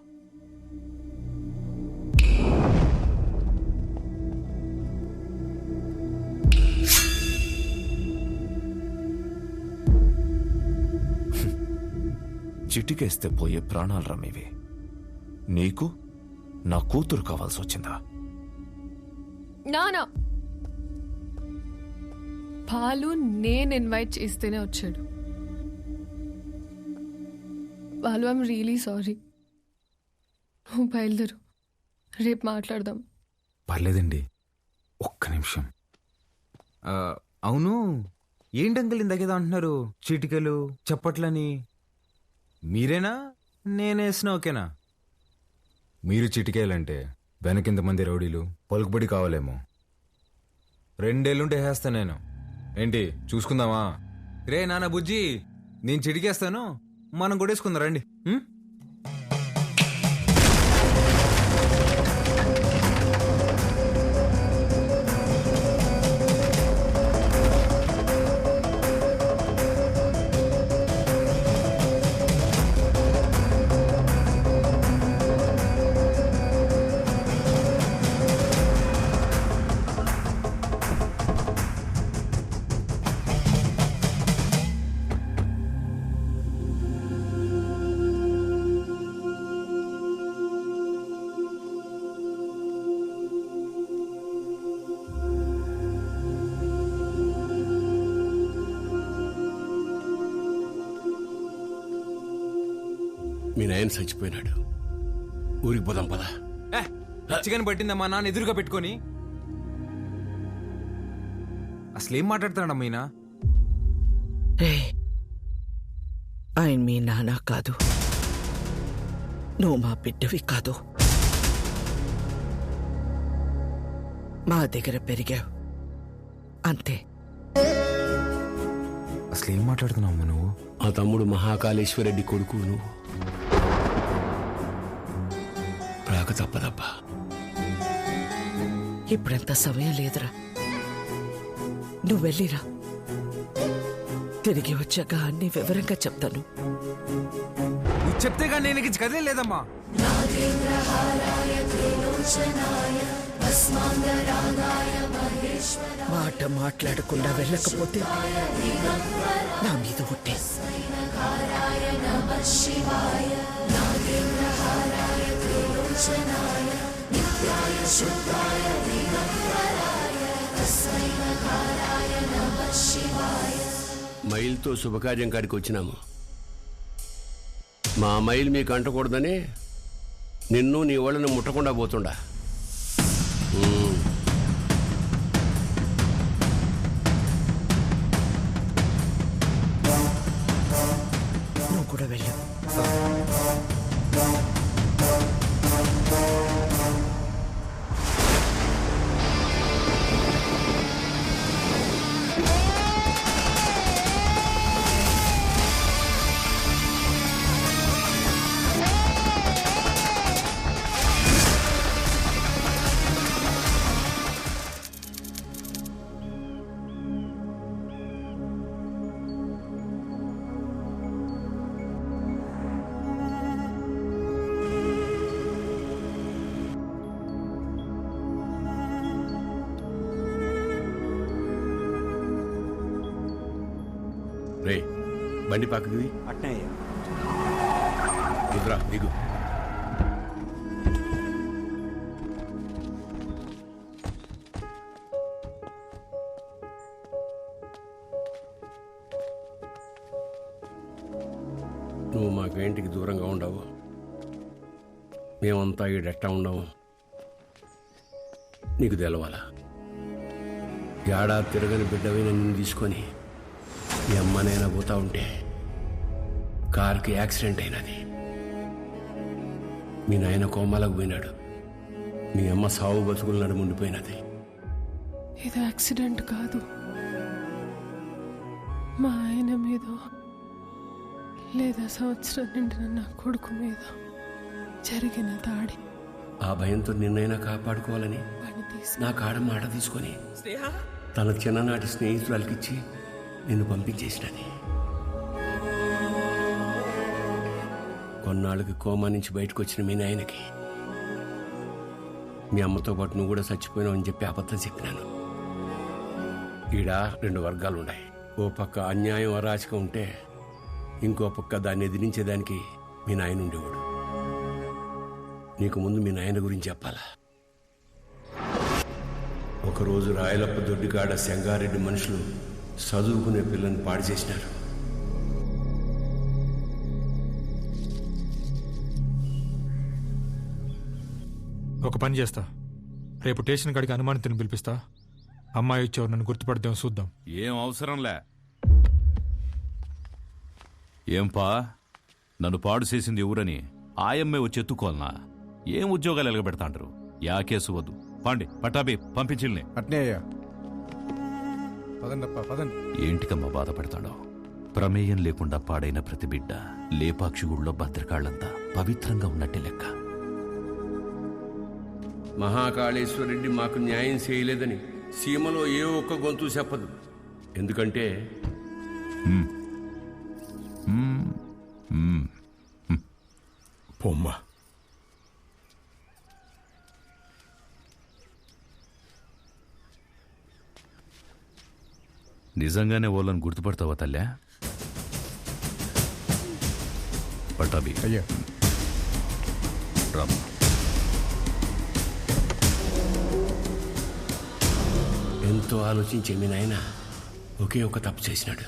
చిటికేస్తే పోయే ప్రాణాలు రమ్మేవి. నీకు నా కూతురు కావాల్సి వచ్చిందా? నానా పాలు నేను ఇన్వైట్ చేస్తేనే వచ్చాడు. Balu, I'm really sorry. నువ్వు బయలుదేరు, రేపు మాట్లాడదాం. పర్లేదండి, ఒక్క నిమిషం. అవును, ఏంటి అంకుల్ ఇందాకేదో అంటున్నారు, చీటికలు చప్పట్లని. మీరేనా నేనేసిన ఓకేనా? మీరు చిటికేయాలంటే వెనకింతమంది రౌడీలు పలుకుబడి కావాలేమో. 2 ఏళ్ళుంటే వేస్తాను నేను. ఏంటి చూసుకుందామా? రే నాన్న బుజ్జి, నేను చిటికేస్తాను, మనం కొట్టేసుకుందాం రండి. మీ నాయన చచ్చిపోయినాడు, ఊరికి పోదాం పదా. చికెన్ పట్టిందమ్మా నాన్న ఎదురుగా పెట్టుకొని. అసలేం మాట్లాడుతున్నాడమ్మా ఈయన? ఆయన మీ నాన్న కాదు, నువ్వు మా బిడ్డవి కాదు. మా దగ్గర పెరిగావు అంతే. అసలేం మాట్లాడుతున్నావు నువ్వు? ఆ తమ్ముడు మహాకాళేశ్వరరెడ్డి కొడుకు నువ్వు. రాక తప్పదబ్బా. ఇప్పుడంత సమయం లేదురా, నువ్వు వెళ్ళిరా. తిరిగి వచ్చాక అన్ని వివరంగా చెప్తాను. నువ్వు చెప్తే కానీ నేను కదే లేదమ్మా. మాట మాట్లాడకుండా వెళ్ళకపోతే నా మీద ఒట్టే. మైల్తో శుభకార్యం కాడికి వచ్చినాము. మా మైల్ మీకు అంటకూడదని నిన్ను నీ వాళ్ళని ముట్టకుండా పోతుండా. నువ్వు కూడా వెళ్ళు. రే బండి పక్కకి అట్నే దిగురా, దిగు. నువ్వు మాకేంటికి దూరంగా ఉండవు, మేమంతా ఈడెట్టా ఉండవు. నీకు తెలవాలా, ఏడాది తిరగని బిడ్డవైన నిన్ను తీసుకొని మీ అమ్మనైనా పోతా ఉంటే కారుకి యాక్సిడెంట్ అయినది. మీ నాయన కోమాలకు పోయినాడు, మీ అమ్మ సావు బతుకులు నడుముండిపోయినది. ఇది యాక్సిడెంట్ కాదు, మా ఆయన మీద లేదా సంవత్సరం నిండిన నా కొడుకు మీద జరిగిన దాడి. ఆ భయంతో నిన్నైనా కాపాడుకోవాలని నా కాడ మాట తీసుకొని తన చిన్ననాటి స్నేహితురాలకిచ్చి నిన్ను పంపించేసినది. కొన్నాళ్ళకి కోమా నుంచి బయటకు వచ్చిన మీ నాయనకి మీ అమ్మతో పాటు నువ్వు కూడా చచ్చిపోయినావు అని చెప్పి అబద్ధం చెప్పినాను. ఈడ 2 వర్గాలు ఉన్నాయి. ఓ పక్క అన్యాయం అరాచకం ఉంటే ఇంకో పక్క దాన్ని ఎదిరించేదానికి మీ నాయన ఉండేవాడు. నీకు ముందు మీ నాయన గురించి చెప్పాలా. ఒకరోజు రాయలప్ప దొడ్డికాడ సెంగారెడ్డి మనుషులు చదువుకునే పిల్లని పాడు చేసినారు. ఒక పని చేస్తా, రేపు స్టేషన్ కాడికి అనుమానితుని పిలిపిస్తా, అమ్మాయి వచ్చావు, నన్ను గుర్తుపడదాం చూద్దాం. ఏం అవసరంలే. ఏంపా నన్ను పాడు చేసింది ఎవరని ఆయమ్మే వచ్చి ఎత్తుకోవాలనా? ఏం ఉద్యోగాలు ఎలగబెడతాంటారు? యా కేసు వద్దు. పాండి పట్టాబి పంపించిల్ని. అట్నే అయ్యా. పదండప్ప పదండి. ఏంటికమ్మా బాధపడతాడో? ప్రమేయం లేకుండా పాడైన ప్రతి బిడ్డ లేపాక్షి గుళ్ళో భద్రకాళ్లంతా పవిత్రంగా ఉన్నట్టే లెక్క. మహాకాళేశ్వరరెడ్డి మాకు న్యాయం చేయలేదని సీమలో ఏ ఒక్క గొంతు చెప్పదు. ఎందుకంటే పొమ్మ నిజంగానే వాళ్ళని గుర్తుపడతావా తల్లా? పట్టాబి అయ్యా రామ్. ఎంతో ఆలోచించే మీ నాయన ఒకే ఒక తప్పు చేసినాడు.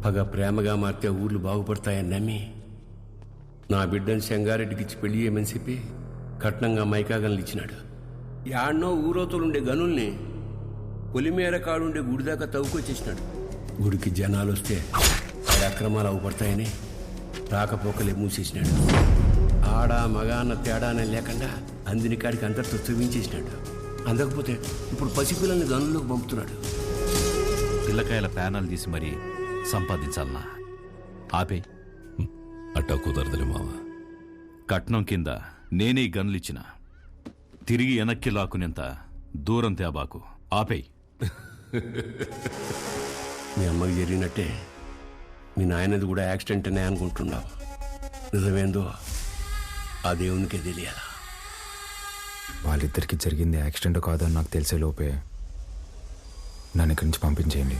పగ ప్రేమగా మారితే ఊర్లు బాగుపడతాయని నమ్మి నా బిడ్డను శంగారెడ్డికిచ్చి పెళ్లి చేయమని చెప్పి కట్నంగా మైకాగన్లు ఇచ్చినాడు. యాడ్నో ఊరోతులుండే గనుల్ని పొలిమేర కాడుండే గుడి దాకా తవ్వుకొచ్చేసినాడు. గుడికి జనాలు వస్తే ఆడ అక్రమాలు అవుపడతాయని రాకపోకలే మూసేసినాడు. ఆడ మగ అన్న తేడానే లేకుండా అందిని కాడికి అందరితో తవ్వించేసినాడు. అందకపోతే ఇప్పుడు పసిపిల్లల్ని గనుల్లోకి పంపుతున్నాడు. పిల్లకాయల ప్యానాలు తీసి మరీ సంపాదించాలనా? ఆపే. అట్టా కుదరదులే మావ. కట్నం కింద నేనే గన్లిచ్చిన తిరిగి వెనక్కి లాక్కునేంత దూరం తేబాకు. ఆపేయ్. మీ అమ్మకి జరిగినట్టే మీ నాయనది కూడా యాక్సిడెంట్ అనే అనుకుంటున్నావు. నిజమేందో ఆ దేవునికే తెలియాలా? వాళ్ళిద్దరికి జరిగింది యాక్సిడెంట్ కాదని నాకు తెలిసే లోపే నన్ను ఇక్కడి నుంచి పంపించేయండి.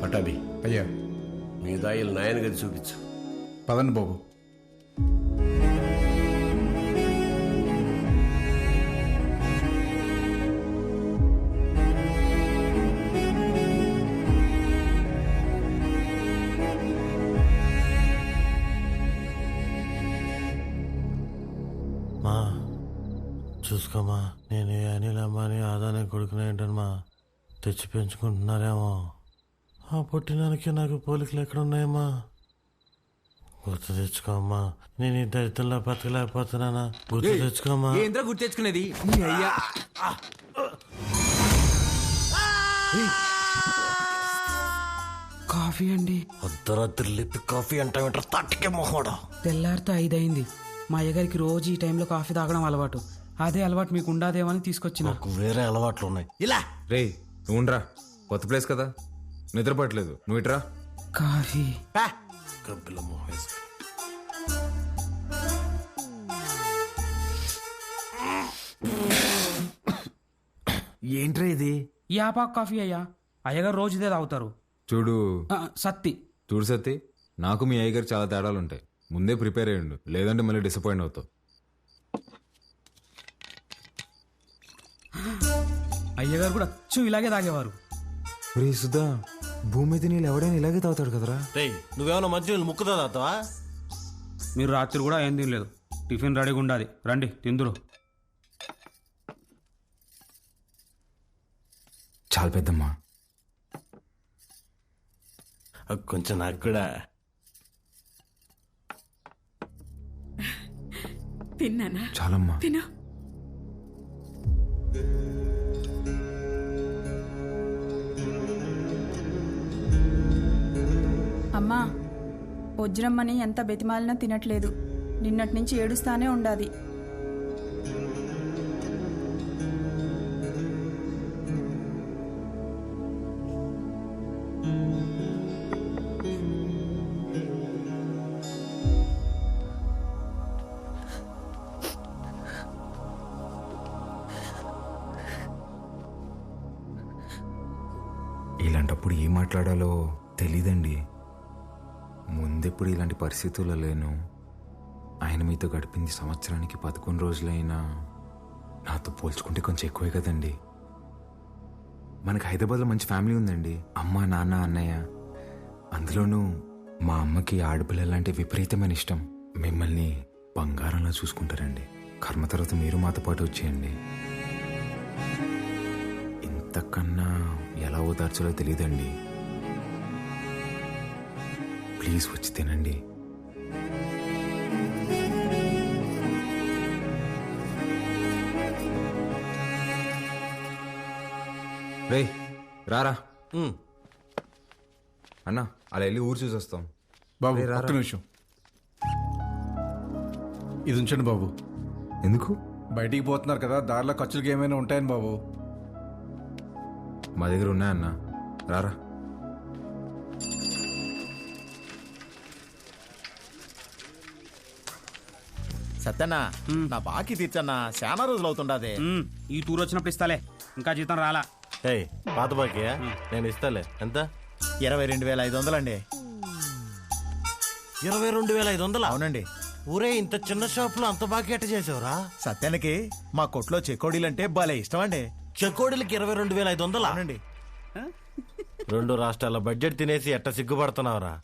పటాబి అయ్యా మీ దాయిలు నాయన గది చూపించు. పదండి బాబు. మా చూసుకోమా, నేను ఈ అనిల్ అమ్మాని ఆదానే కొడుకునేంటమ్మా తెచ్చి పెంచుకుంటున్నారేమో. ఆ పుట్టినానికి నాకు పోలికలు ఎక్కడున్నాయమ్మా? గుర్తు తెచ్చుకోమ్మా. నేను ఈ దరిద్రంలో బతకలేకపోతున్నానా? గుర్తు తెచ్చుకోమ్మా. ఏంద్రా గుర్తు తెచ్చుకునేది? అయ్యా కాఫీ అండి. అర్ధరాత్రి లేపి కాఫీ అంటావేంటారు? తట్టుకే మొహోడా. తెల్లారితో 5 అయింది. మా అయ్యగారికి రోజు ఈ టైంలో కాఫీ తాగడం అలవాటు. అదే అలవాటు మీకు ఉండాదేమో అని తీసుకొచ్చిన. నాకు వేరే అలవాట్లు ఉన్నాయి. ఇలా రే నువ్వుండ్రా, కొత్త ప్లేస్ కదా, నిద్రపట్లేదు. నువ్వు ఇట్రా. కాఫీ గబ్బిల మొహేస్. ఏంట్రా ఇది? యాపాక్ కాఫీ అయ్యా. అయ్యగారు రోజు ఇదే తాగుతారు. చూడు సత్తి, చూడు సత్తి, నాకు మీ అయ్యగారు చాలా తేడాలు ఉంటాయి. ముందే ప్రిపేర్ అయ్యండు, లేదంటే మళ్ళీ డిసప్పాయింట్ అవుతావు. అయ్యగారు కూడా అచ్చు ఇలాగే తాగేవారు. రే సుధా, భూమి మీద నీళ్ళు ఎవడైనా ఇలాగే తాగుతాడు కదరా. నువ్వేమన్నా మంచి ముక్కుతా తాగుతావా? మీరు రాత్రి కూడా ఏం తినలేదు. టిఫిన్ రెడీగా ఉండాలి, రండి తిందురు. చాలా పెద్దమ్మా. కొంచెం నాకు కూడా. తిన్నానా? చాలమ్మా. తిను. అమ్మా, వజ్రమ్మని ఎంత బెతిమాలినా తినట్లేదు. నిన్నటి నుంచి ఏడుస్తానే ఉండాది. ఇలాంటప్పుడు ఏం మాట్లాడాలో తెలీదండి. ముందెప్పుడు ఇలాంటి పరిస్థితుల్లో లేను. ఆయన మీతో గడిపింది సంవత్సరానికి 11 రోజులైనా నాతో పోల్చుకుంటే కొంచెం ఎక్కువే కదండి. మనకు హైదరాబాద్లో మంచి ఫ్యామిలీ ఉందండి. అమ్మ, నాన్న, అన్నయ్య. అందులోనూ మా అమ్మకి ఆడపిల్లలంటే విపరీతమైన ఇష్టం. మిమ్మల్ని బంగారంలా చూసుకుంటారండి. కర్మ తర్వాత మీరు మాతో పాటు వచ్చేయండి. ఇంతకన్నా ఎలా ఓదార్చాలో తెలియదండి. ప్లీజ్ వచ్చి తినండి. రే రారా అన్నా, అలా వెళ్ళి ఊరు చూసి వస్తాం. బాబు ఒక్క నిమిషం, ఇది ఉంచండి బాబు. ఎందుకు? బయటికి పోతున్నారు కదా, దారిలో ఖర్చులకి ఏమైనా ఉంటాయని బాబు. మా దగ్గర ఉన్నాయన్నా, రారా. సత్యన్నా, నా బాకీ తీర్చన్నా, చాలా రోజులు అవుతుండదే. ఈ టూర్ వచ్చినప్పుడు ఇస్తాలే, ఇంకా జీతం రాలా. పాత బాకీయా? నేను ఇస్తాలే. ఎంత? 22,500 అండి. 22,500? అవునండి. ఊరే, ఇంత చిన్న షాప్ లో అంత బాకీ ఎట్ట చేసావురా? సత్యానికి మా కొట్లో చెకోడీలంటే భలే ఇష్టం అండి. చెకోడీలకి 22,500? అవునండి. 2 రాష్ట్రాల బడ్జెట్ తినేసి ఎట్ట సిగ్గుపడుతున్నావురా?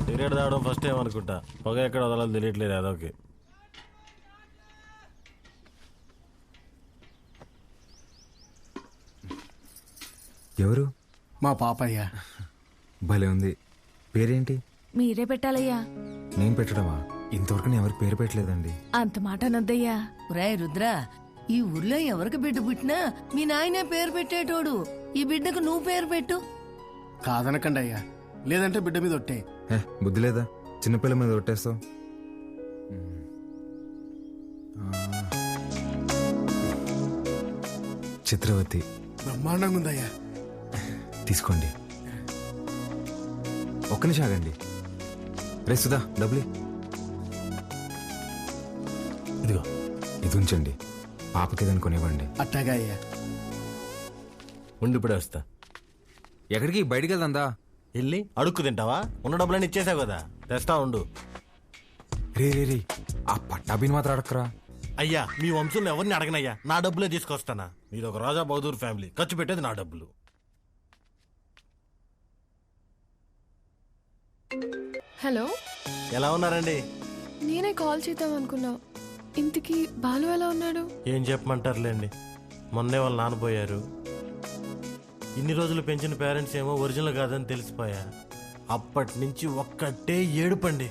సిగరెట్ తాగడం ఫస్ట్ టైం అనుకుంటా. పొగ ఎక్కడ వదలాలి తెలియట్లేదు అదొకే. ఎవరు? మా పాపయ్య. భలే ఉంది. పేరేంటి? మీరే పెట్టాలయ్యా. నేను పెట్టడమా? ఇంతవరకు నేను ఎవరికి పేరు పెట్టలేదండి. అంత మాట అనొద్దయ్యా. రాయ్ రుద్ర, ఈ ఊర్లో ఎవరికి బిడ్డ పుట్టినా మీ నాయనే పేరు పెట్టేటోడు. ఈ బిడ్డకు నువ్వు పేరు పెట్టు. కాదనకండి అయ్యా, లేదంటే బిడ్డ మీద ఒట్టే. బుద్ధి లేదా? చిన్నపిల్ల మీద ఒట్టేస్తావు. చిత్రవతి. బ్రహ్మాండంగా ఉందయ్యా. తీసుకోండి. ఒక్క నిమిషం ఆగండి. రే సుధా, డబ్బులు ఇదిగో. ఇది ఉంచండి, పాపకి ఏదైనా కొనివ్వండి. అట్టాగా అయ్యా. ఉండిప్పుడే వస్తా. ఎక్కడికి? బయటికి వెళ్దా? వెళ్ళి అడుక్కు తింటావా? ఉన్న డబ్బులన్నీ ఇచ్చేసావు కదా, తెస్తా ఉండు. రే రే రే, ఆ పట్టాభిని మాత్రం అడక్కరా. అయ్యా, మీ వంశంలో ఎవరిని అడగనయ్యా, నా డబ్బులే తీసుకొస్తానా. మీది ఒక రాజా బహదూర్ ఫ్యామిలీ, ఖర్చు పెట్టేది నా డబ్బులు. హలో, ఎలా ఉన్నారండి? నేనే కాల్ చేద్దాం అనుకున్నా. ఇంతకీ బాలు ఎలా ఉన్నాడు? ఏం చెప్పమంటారులేండి, మొన్నే వాళ్ళు నానబోయారు. ఇన్ని రోజులు పెంచిన పేరెంట్స్ ఏమో ఒరిజినల్ కాదని తెలిసిపోయా. అప్పటి నుంచి ఒక్కటే ఏడుపండి.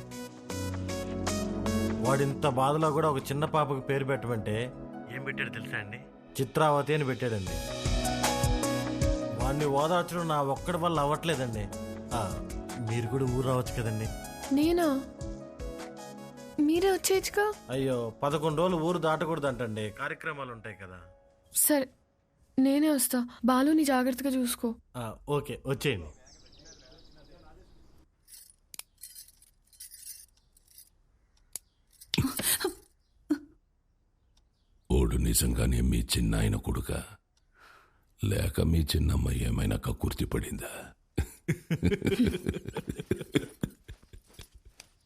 వాడింత బాధలో కూడా ఒక చిన్న పాపకు పేరు పెట్టమంటే ఏం పెట్టాడు తెలుసా అండి? చిత్రావతి అని పెట్టాడండి. వాడిని ఓదార్చడం నా ఒక్కడి వల్ల అవ్వట్లేదండి. మీరు కూడా ఊరు రావచ్చు కదండి. నేనా? మీరే వచ్చేయచ్చుగా. అయ్యో, 11 రోజులు ఊరు దాటకూడదంటండి, కార్యక్రమాలు ఉంటాయి కదా. సరే, నేనే వస్తా. బాలుని జాగ్రత్తగా చూసుకో. ఓకే, వచ్చేయండి. ఓడు నిజంగానే మీ చిన్నాయన కొడుక, లేక మీ చిన్నమ్మ ఏమైనా కక్కుర్తి పడిందా?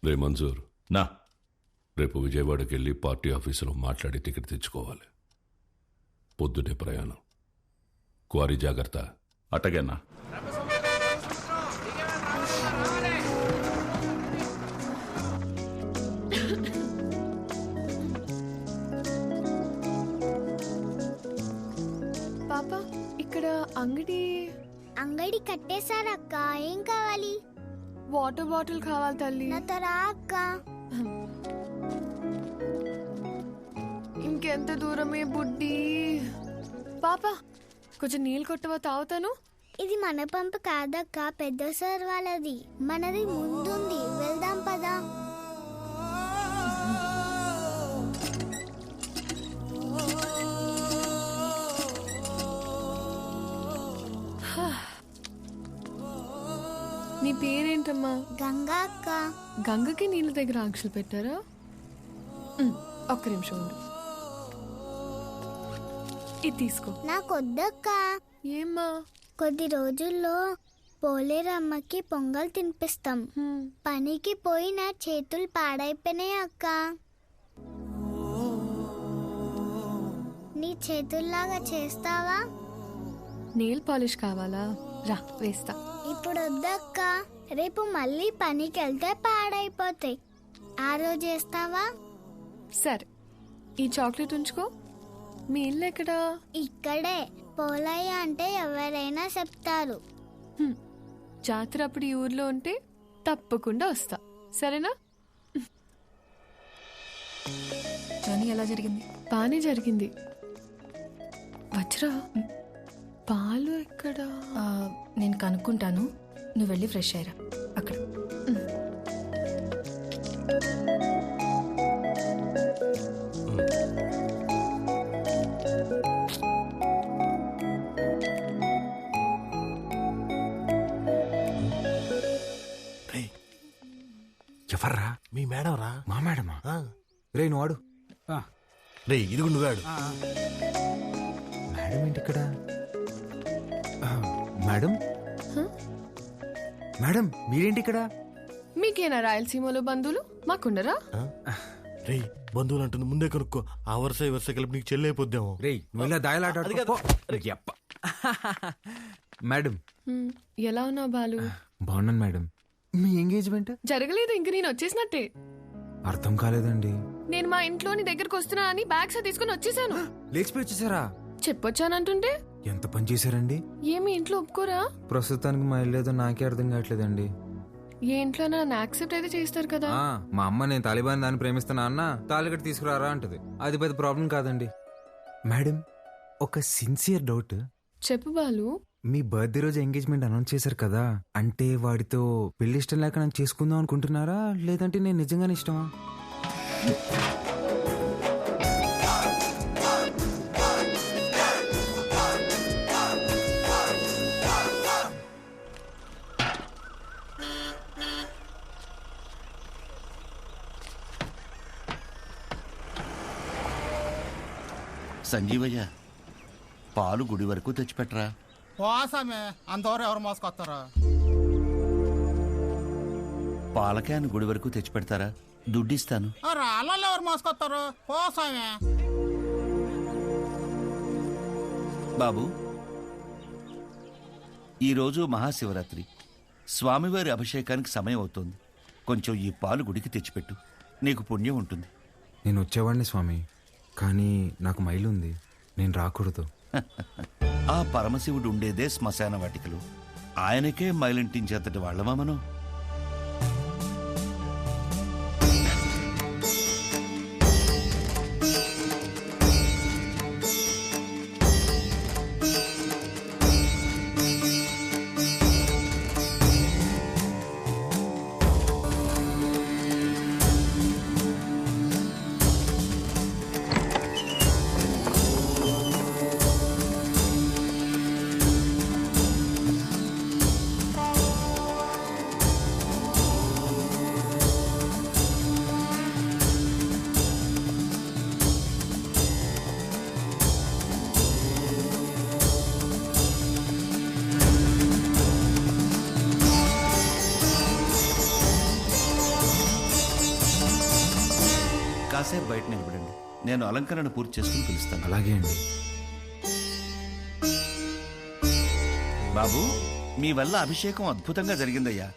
రే మంజూర్, నా రేపు విజయవాడకి వెళ్ళి పార్టీ ఆఫీసులో మాట్లాడి టికెట్ తెచ్చుకోవాలి. పొద్దునే ప్రయాణం. క్వారీ జాగ్రత్త. అట్టగన్నా. అంగడి కట్టేశారక్క. ఏం కావాలి? వాటర్ బాటిల్ కావాలి తల్లి. నాతో రా అక్క. ఇంకెంత దూరమే బుడ్డి. పాప కొంచెం నీళ్ళు కొట్టవా, తాగుతాను. ఇది మన పంపు కాదక్క, పెద్ద సార్ వాళ్ళది. మనది ముందుంది, వెళ్దాం పదా. నీ పేరేంటమ్మా? గంగా అక్క. గంగకి నీళ్ళ దగ్గర ఆంక్షలు పెట్టారా? ఒక్క నిమిషం ఉండు. ఇది తీసుకో. నాకొద్దక్క. ఏమ్మా? కొద్ది రోజుల్లో పోలేరమ్మకి పొంగల్ తినిపిస్తాం. పనికి పోయి నా చేతులు పాడైపోయినాయి అక్క. నీ చేతుల్లాగా చేస్తావా? నెయిల్ పాలిష్ కావాలా? రా వేస్తా. ఇప్పుడు వద్దక్క, రేపు మళ్ళీ పనికి వెళ్తే పాడైపోతాయి. ఆ రోజు చేస్తావా? సరే, ఈ చాక్లెట్ ఉంచుకో. మీ ఇల్లు ఎక్కడా? ఇక్కడే. పోలయ్య అంటే ఎవరైనా చెప్తారు. జాతర అప్పుడు ఈ ఊర్లో ఉంటే తప్పకుండా వస్తా, సరేనా? జర్నీ ఎలా జరిగింది? బానే జరిగింది. వజ్రా, పాలు ఎక్కడా? నేను కనుక్కుంటాను, నువ్వు వెళ్ళి ఫ్రెష్ అయ్యరా అక్కడ. ఎవర్రా? మీ మేడం రా. మా మేడమా? రే నువ్వు వాడు. రే ఇది నువ్వాడు. మేడం ఏంటి ఇక్కడ? మేడం మేడం మీరేంటి ఇక్కడ? మీకేనా రాయలసీమలో బంధువులు? మాకుండరా? రే బంధువులు అంటుంది, ముందే కనుక్కో. ఆ వరుస ఈ వరుస కలిపి నీకు చెల్లి అయిపోద్దాము. రే నువ్వు ఇలా దాయలాట. మేడం ఎలా ఉన్నావు బాలు? బాగున్నాను మేడం. మీ ఎంగేజ్మెంట్ జరగలేదు, ఇంక నేను వచ్చేసినట్టే. అర్థం కాలేదండి. నేను మా ఇంట్లో నీ దగ్గరకు వస్తున్నా అని బ్యాగ్స్ తీసుకుని వచ్చేసాను. లేచిపోయి వచ్చేసారా? చెప్పొచ్చానంటుంటే ఎంత పని చేశారండి? ఏమి ఇంట్లో ఒప్పుకోరా? ప్రస్తుతానికి మా ఇల్లేదో నాకే అర్థం కావట్లేదండి. ఏ ఇంట్లో నన్ను యాక్సెప్ట్ అయితే చేస్తారు కదా. మా అమ్మ నేను తాలిబాన్ దాన్ని ప్రేమిస్తున్నా అన్న తాలిగట్టు తీసుకురారా అంటది. అది పెద్ద ప్రాబ్లం కాదండి. మేడం ఒక సిన్సియర్ డౌట్. చెప్పు బాలు. మీ బర్త్డే రోజు ఎంగేజ్మెంట్ అనౌన్స్ చేశారు కదా, అంటే వాడితో పెళ్లి ఇష్టం లేక నన్ను చేసుకుందాం అనుకుంటున్నారా, లేదంటే నేను నిజంగానే ఇష్టమా? సంజీవయ్య, పాలు గుడి వరకు తెచ్చిపెట్టరా. పోసామే అంతవరకు ఎవరు మోసుకొస్తారా? పాల క్యాన్ గుడి వరకు తెచ్చిపెడతారా? దుడ్డిస్తాను. రాళ్ళల్లో ఎవరు మోసుకొస్తారు? పోసామే. బాబు, ఈరోజు మహాశివరాత్రి, స్వామివారి అభిషేకానికి సమయం అవుతోంది. కొంచెం ఈ పాలు గుడికి తెచ్చిపెట్టు, నీకు పుణ్యం ఉంటుంది. నేను వచ్చేవాడిని స్వామి, కానీ నాకు మైలు ఉంది, నేను రాకూడదు. ఆ పరమశివుడు ఉండేదే శ్మశాన వాటికలు. ఆయనకే మైలింటించేంతటి వాళ్ళమా మనం? కాసేపు బయట నిలబడండి, నేను అలంకరణ పూర్తి చేసుకుని పిలుస్తాను. అలాగే అండి. బాబు, మీ వల్ల అభిషేకం అద్భుతంగా జరిగిందయ్యా.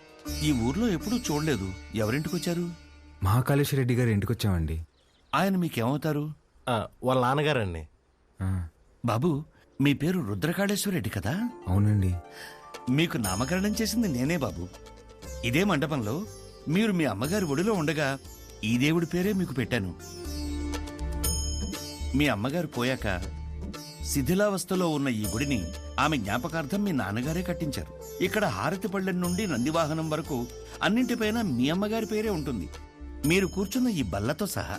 ఈ ఊర్లో ఎప్పుడూ చూడలేదు. ఎవరింటికి వచ్చారు? మహాకాళేశ్వర రెడ్డి గారు ఇంటికి వచ్చామండి. ఆయన మీకేమవుతారు? వాళ్ళ నాన్నగారండి. బాబు, మీ పేరు రుద్రకాళేశ్వరెడ్డి కదా? అవునండి. మీకు నామకరణం చేసింది నేనే బాబు. ఇదే మండపంలో మీరు మీ అమ్మగారి ఒడిలో ఉండగా ఈ దేవుడి పేరే మీకు పెట్టాను. మీ అమ్మగారు పోయాక శిథిలావస్థలో ఉన్న ఈ గుడిని ఆమె జ్ఞాపకార్థం మీ నాన్నగారే కట్టించారు. ఇక్కడ హారతి పళ్ళెం నుండి నందివాహనం వరకు అన్నింటిపైన మీ అమ్మగారి పేరే ఉంటుంది. మీరు కూర్చున్న ఈ బల్లతో సహా.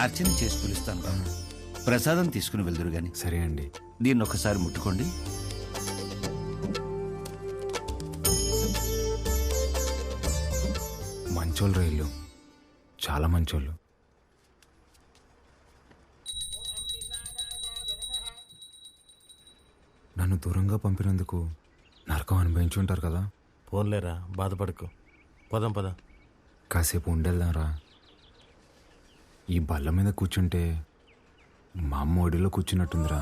అర్చన చేసి పిలుస్తాను బాబు. ప్రసాదం తీసుకుని వెళ్దురు గాని. సరే అండి. దీన్ని ఒకసారి ముట్టుకోండి. మంచోళ్ళు రైళ్ళు, చాలా మంచోళ్ళు. నన్ను దూరంగా పంపినందుకు నరకం అనుభవించుంటారు కదా. పోన్లేరా, బాధపడకు. పదం పద. కాసేపు ఉండేద్దాంరా. ఈ బల్ల మీద కూర్చుంటే మా అమ్మ ఒడిలో కూర్చున్నట్టుందిరా.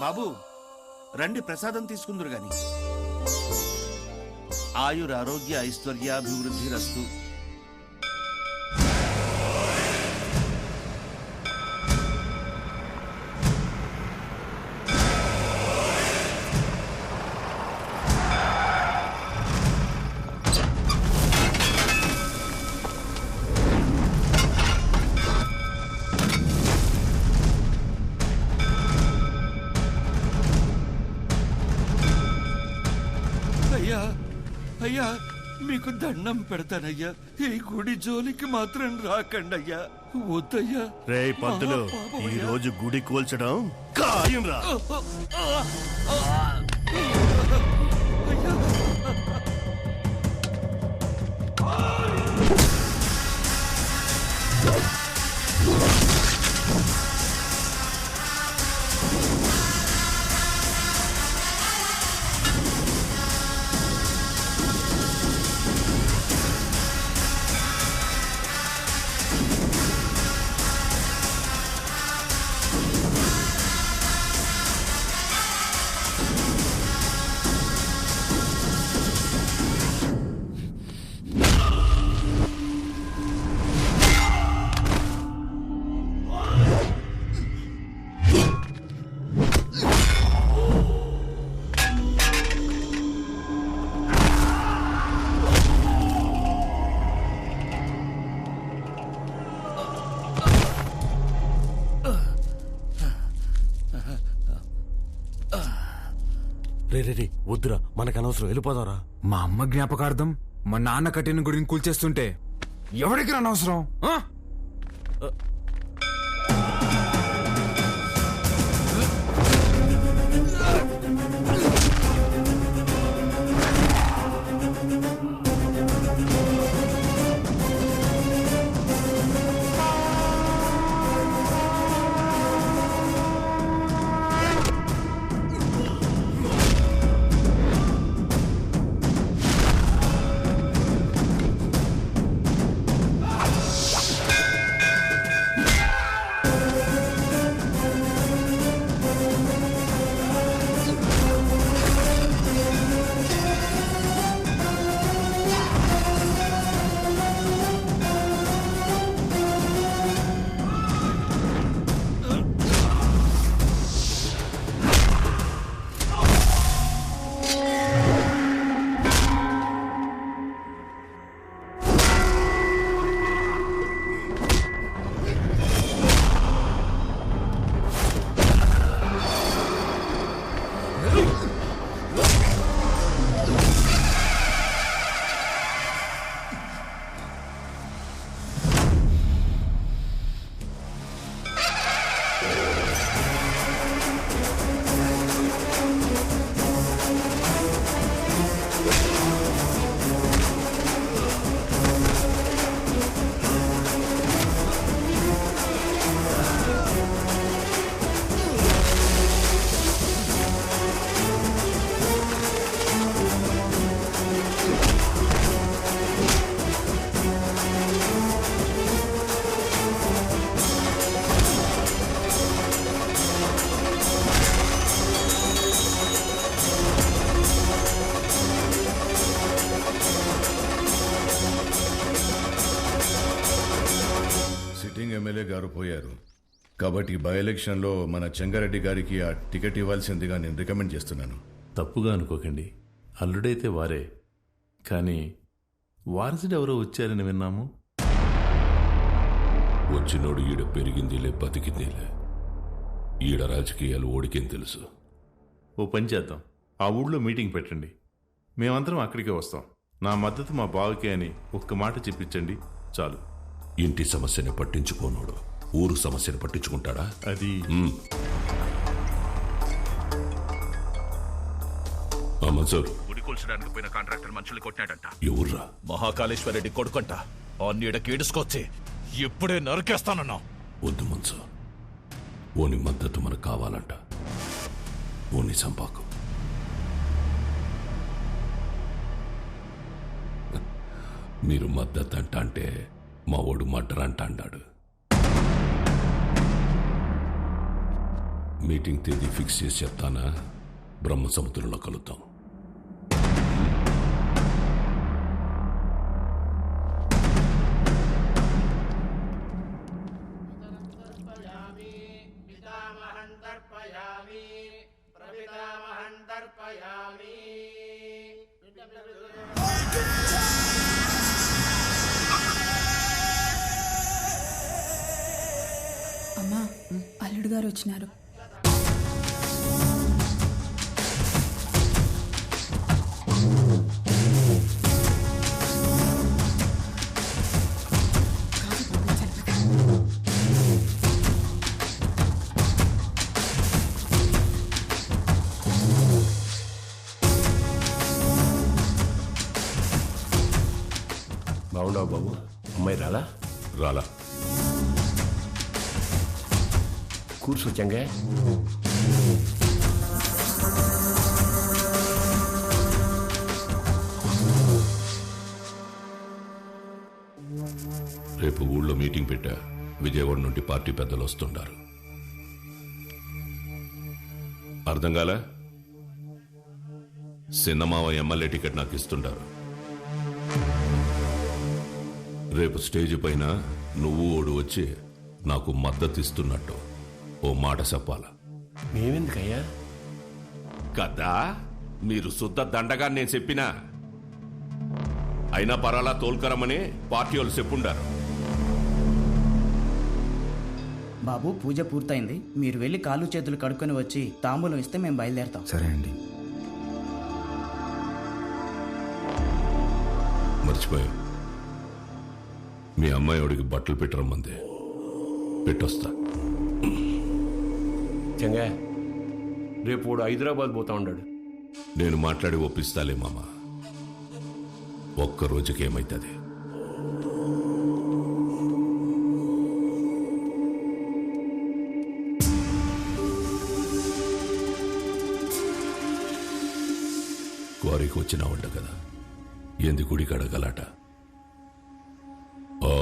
బాబు రండి, ప్రసాదం తీసుకుందరు గాని. ఆయురారోగ్య ఐశ్వర్యాభివృద్ధి రస్తు. అయ్యా అయ్యా, మీకు దండం పెడతానయ్యా. ఈ గుడి జోలికి మాత్రం రాకండి అయ్యా. వద్దయ్యా. రే పంతులు, ఈ రోజు గుడి కూల్చడం ఖాయం రా. రే వద్దురా, మనకు అనవసరం, వెళ్ళిపోదారా. మా అమ్మ జ్ఞాపకార్థం మా నాన్న కట్టిన గుడిని కూల్చేస్తుంటే ఎవరికి అనవసరం? గారు పోయారు కాబట్టి బై ఎలక్షన్లో మన చెంగారెడ్డి గారికి ఆ టికెట్ ఇవ్వాల్సిందిగా నేను రికమెండ్ చేస్తున్నాను. తప్పుగా అనుకోకండి, అల్లుడైతే వారే, కానీ వారసుడు ఎవరో వచ్చారని విన్నాము. వచ్చినోడు ఈడ పెరిగిందిలే బతికిందిలే. ఈడ రాజకీయాలు ఓడికేం తెలుసు. ఓ పని చేద్దాం, ఆ ఊళ్ళో మీటింగ్ పెట్టండి, మేమందరం అక్కడికే వస్తాం. నా మద్దతు మా బావకే అని ఒక్క మాట చెప్పించండి చాలు. ఇంటి సమస్యని పట్టించుకోనోడు ఊరు సమస్యను పట్టించుకుంటాడా? అది మన్సూర్, గుడి కూల్చడానికి పోయిన కాంట్రాక్టర్ మనుషులు కొట్టినాడంట. ఎవర్రా? మహాకాళేశ్వరరెడ్డి కొడుకంట. ఆ నీడకి ఈడుచుకొచ్చి ఇప్పుడే నరికేస్తానన్నా. వద్దు మన్సూర్, ఓని మద్దతు మనకు కావాలంట. ఓని సంపాకు. మీరు మద్దతు అంట అంటే మా ఓడు మర్డర్ అంట అన్నాడు. మీటింగ్ తేదీ ఫిక్స్ చేసి చెప్తానా? బ్రహ్మ సముద్రంలో కలుద్దాం. అమ్మా, అల్లుడు గారు వచ్చినారు. బాగున్నావు బాబు? అమ్మాయి రాలా? రాలా. కూర్చో చెంగే. రేపు ఊళ్ళో మీటింగ్ పెట్టా. విజయవాడ నుండి పార్టీ పెద్దలు వస్తుంటారు. అర్థం కాలే? సిన్నమావ ఎమ్మెల్యే టికెట్ నాకు ఇస్తుంటారు. రేపు స్టేజ్ పైన నువ్వు ఓడు వచ్చి నాకు మద్దతు ఇస్తున్నట్టు ఓ మాట చెప్పాలా? మేమెందుకయ్యా? కదా మీరు శుద్ధ దండగా నేను చెప్పినా. అయినా పరాలా తోల్కరమని పార్టీ వాళ్ళు చెప్పుండారు. బాబు, పూజ పూర్తయింది. మీరు వెళ్ళి కాళ్ళు చేతులు కడుక్కొని వచ్చి తాంబూలం ఇస్తే మేము బయలుదేరతాం. సరే అండి. మర్చిపోయా, మీ అమ్మాయి వాడికి బట్టలు పెట్టరమ్మంది. పెట్టొస్తా. చెంగా, రేపు వాడు హైదరాబాద్ పోతా ఉన్నాడు. నేను మాట్లాడి ఒప్పిస్తాలే మామ. ఒక్క రోజుకి ఏమైతుంది? క్వారీకి వచ్చినావంట కదా, ఎందు గుడి కడగలాట? ఓ,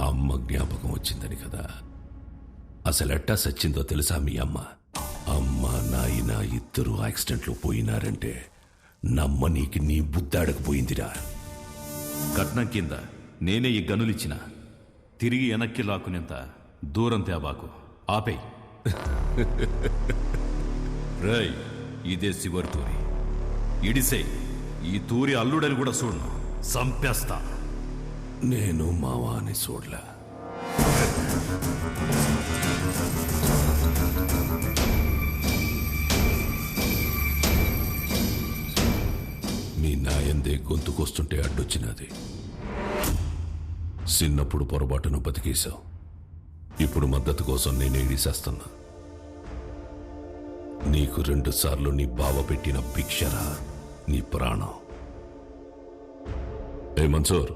అమ్మ జ్ఞాపకం వచ్చిందని కదా. అసలెట్టా సచ్చిందో తెలుసా మీ అమ్మ? అమ్మ నాయన ఇద్దరు యాక్సిడెంట్లో పోయినారంటే నమ్మనీకి నీ బుద్ధాడకపోయిందిరా. కట్నం కింద నేనే ఈ గనులిచ్చిన, తిరిగి వెనక్కి లాక్కునేంత దూరం తేబాకు. ఆపేయ్. రై, ఇదే శివరి తూరి. ఇడిసే ఈ తూరి అల్లుడని కూడా చూడను, సంపేస్తా. నేను మావాని చూడలే. మీ నాయందే గొంతుకొస్తుంటే అడ్డొచ్చినది. చిన్నప్పుడు పొరపాటును బతికేశావు. ఇప్పుడు మద్దతు కోసం నేనే ఇడిసేస్తున్నా. నీకు 2 సార్లు నీ బావ పెట్టిన భిక్షరా నీ ప్రాణం. ఏ మన్సూర్,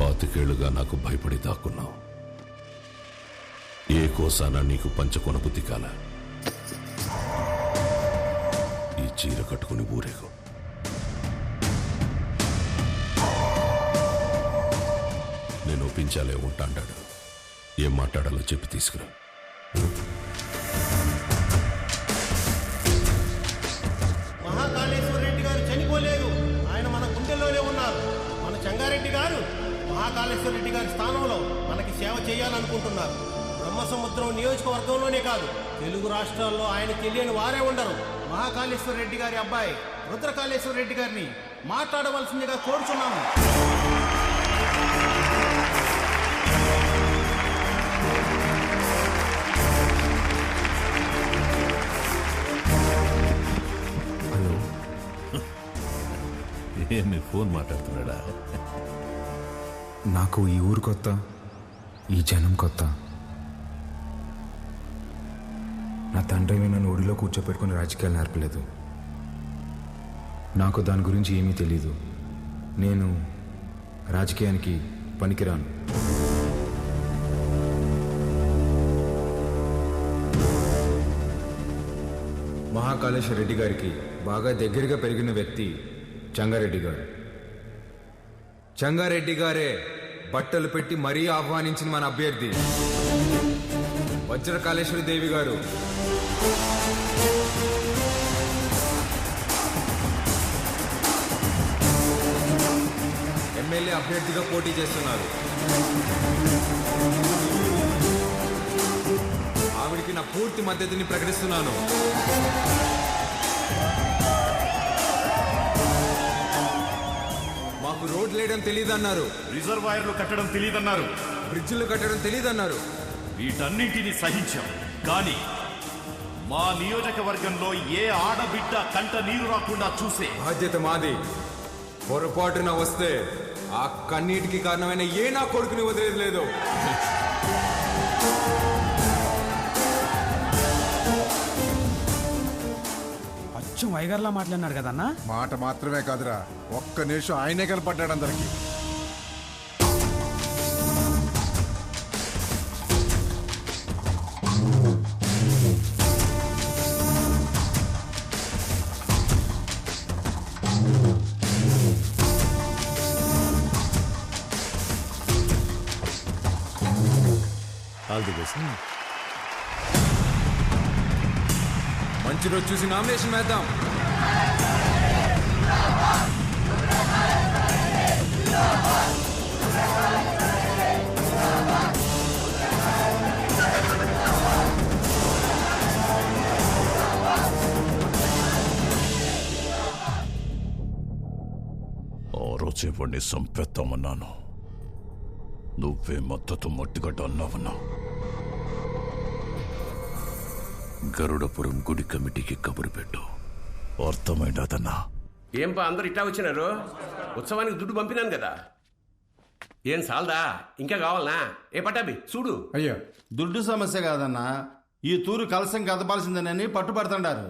25 నాకు భయపడి దాక్కున్నావు. ఏ కోసానా నీకు పంచకొన బుద్ధి కాల? ఈ చీర కట్టుకుని ఊరేగు. నేను ఒప్పించాలే ఉంటాడాడు. ఏం మాట్లాడాలో చెప్పి తీసుకురా. మహాకాళేశ్వర రెడ్డి గారు చనిపోలేదు, ఆయన మన గుండెల్లోనే ఉన్నారు. మన చెంగారెడ్డి గారు మహాకాళేశ్వర మహాకాళేశ్వర రెడ్డి గారి స్థానంలో మనకి సేవ చేయాలనుకుంటున్నారు. బ్రహ్మసముద్రం నియోజకవర్గంలోనే కాదు, తెలుగు రాష్ట్రాల్లో ఆయన తెలియని వారే ఉండరు. మహాకాళేశ్వర రెడ్డి గారి అబ్బాయి రుద్రకాళేశ్వర రెడ్డి గారిని మాట్లాడవలసిందిగా కోరుచున్నాము. ఏమి ఫోన్ మాట్లాడుతున్నాడా? నాకు ఈ ఊరు కొత్త, ఈ జనం కొత్త. నా తండ్రి నన్ను ఒడిలో కూర్చోపెట్టుకుని రాజకీయాలు నేర్పలేదు. నాకు దాని గురించి ఏమీ తెలీదు. నేను రాజకీయానికి పనికిరాను. మహాకాళేశ్వర రెడ్డి గారికి బాగా దగ్గరగా పెరిగిన వ్యక్తి చంగారెడ్డి గారు. చంగారెడ్డి గారే బట్టలు పెట్టి మరీ ఆహ్వానించిన మన అభ్యర్థి వజ్రకాళేశ్వరి దేవి గారు. ఎమ్మెల్యే అభ్యర్థిగా పోటీ చేస్తున్నారు. ఆవిడికి నా పూర్తి మద్దతుని ప్రకటిస్తున్నాను. మాకు రోడ్లు వేయడం తెలియదన్నారు, రిజర్వాయర్లు కట్టడం తెలియదన్నారు, బ్రిడ్జిలు కట్టడం తెలియదన్నారు. వీటన్నింటినీ సహించాం. కానీ మా నియోజకవర్గంలో ఏ ఆడబిడ్డ కంట నీరు రాకుండా చూసే బాధ్యత మాది. పొరపాటున వస్తే ఆ కన్నీటికి కారణమైన ఏ నా కొడుకుని వదిలేదు లేదు. అచ్చం వైగర్లా మాట్లాడినాడు కదన్నా. మాట మాత్రమే కాదురా, ఒక్క నిమిషం ఆయనే కనపడ్డాడు అందరికి. మంచి రోజు చూసి నామినేషన్ వేద్దాం. ఆ రోజే వాడిని సంపేద్దామన్నాను. నువ్వే మద్దతు మట్టిగడ్డ అన్నావన్నా. గరుడపురం గుడి కమిటీకి కబురు పెట్టు. అర్థమైందన్నా. ఏంపా అందరు ఇట్టా వచ్చినారు? ఉత్సవానికి దుడ్డు పంపినాను కదా. ఏం సాల్దా? ఇంకా కావాలనా? ఏ పట్టాబి చూడు. అయ్యో, దుడ్డు సమస్య కాదన్నా, ఈ తూరు కలసం కదపాల్సిందేనని పట్టుబడుతుండారు.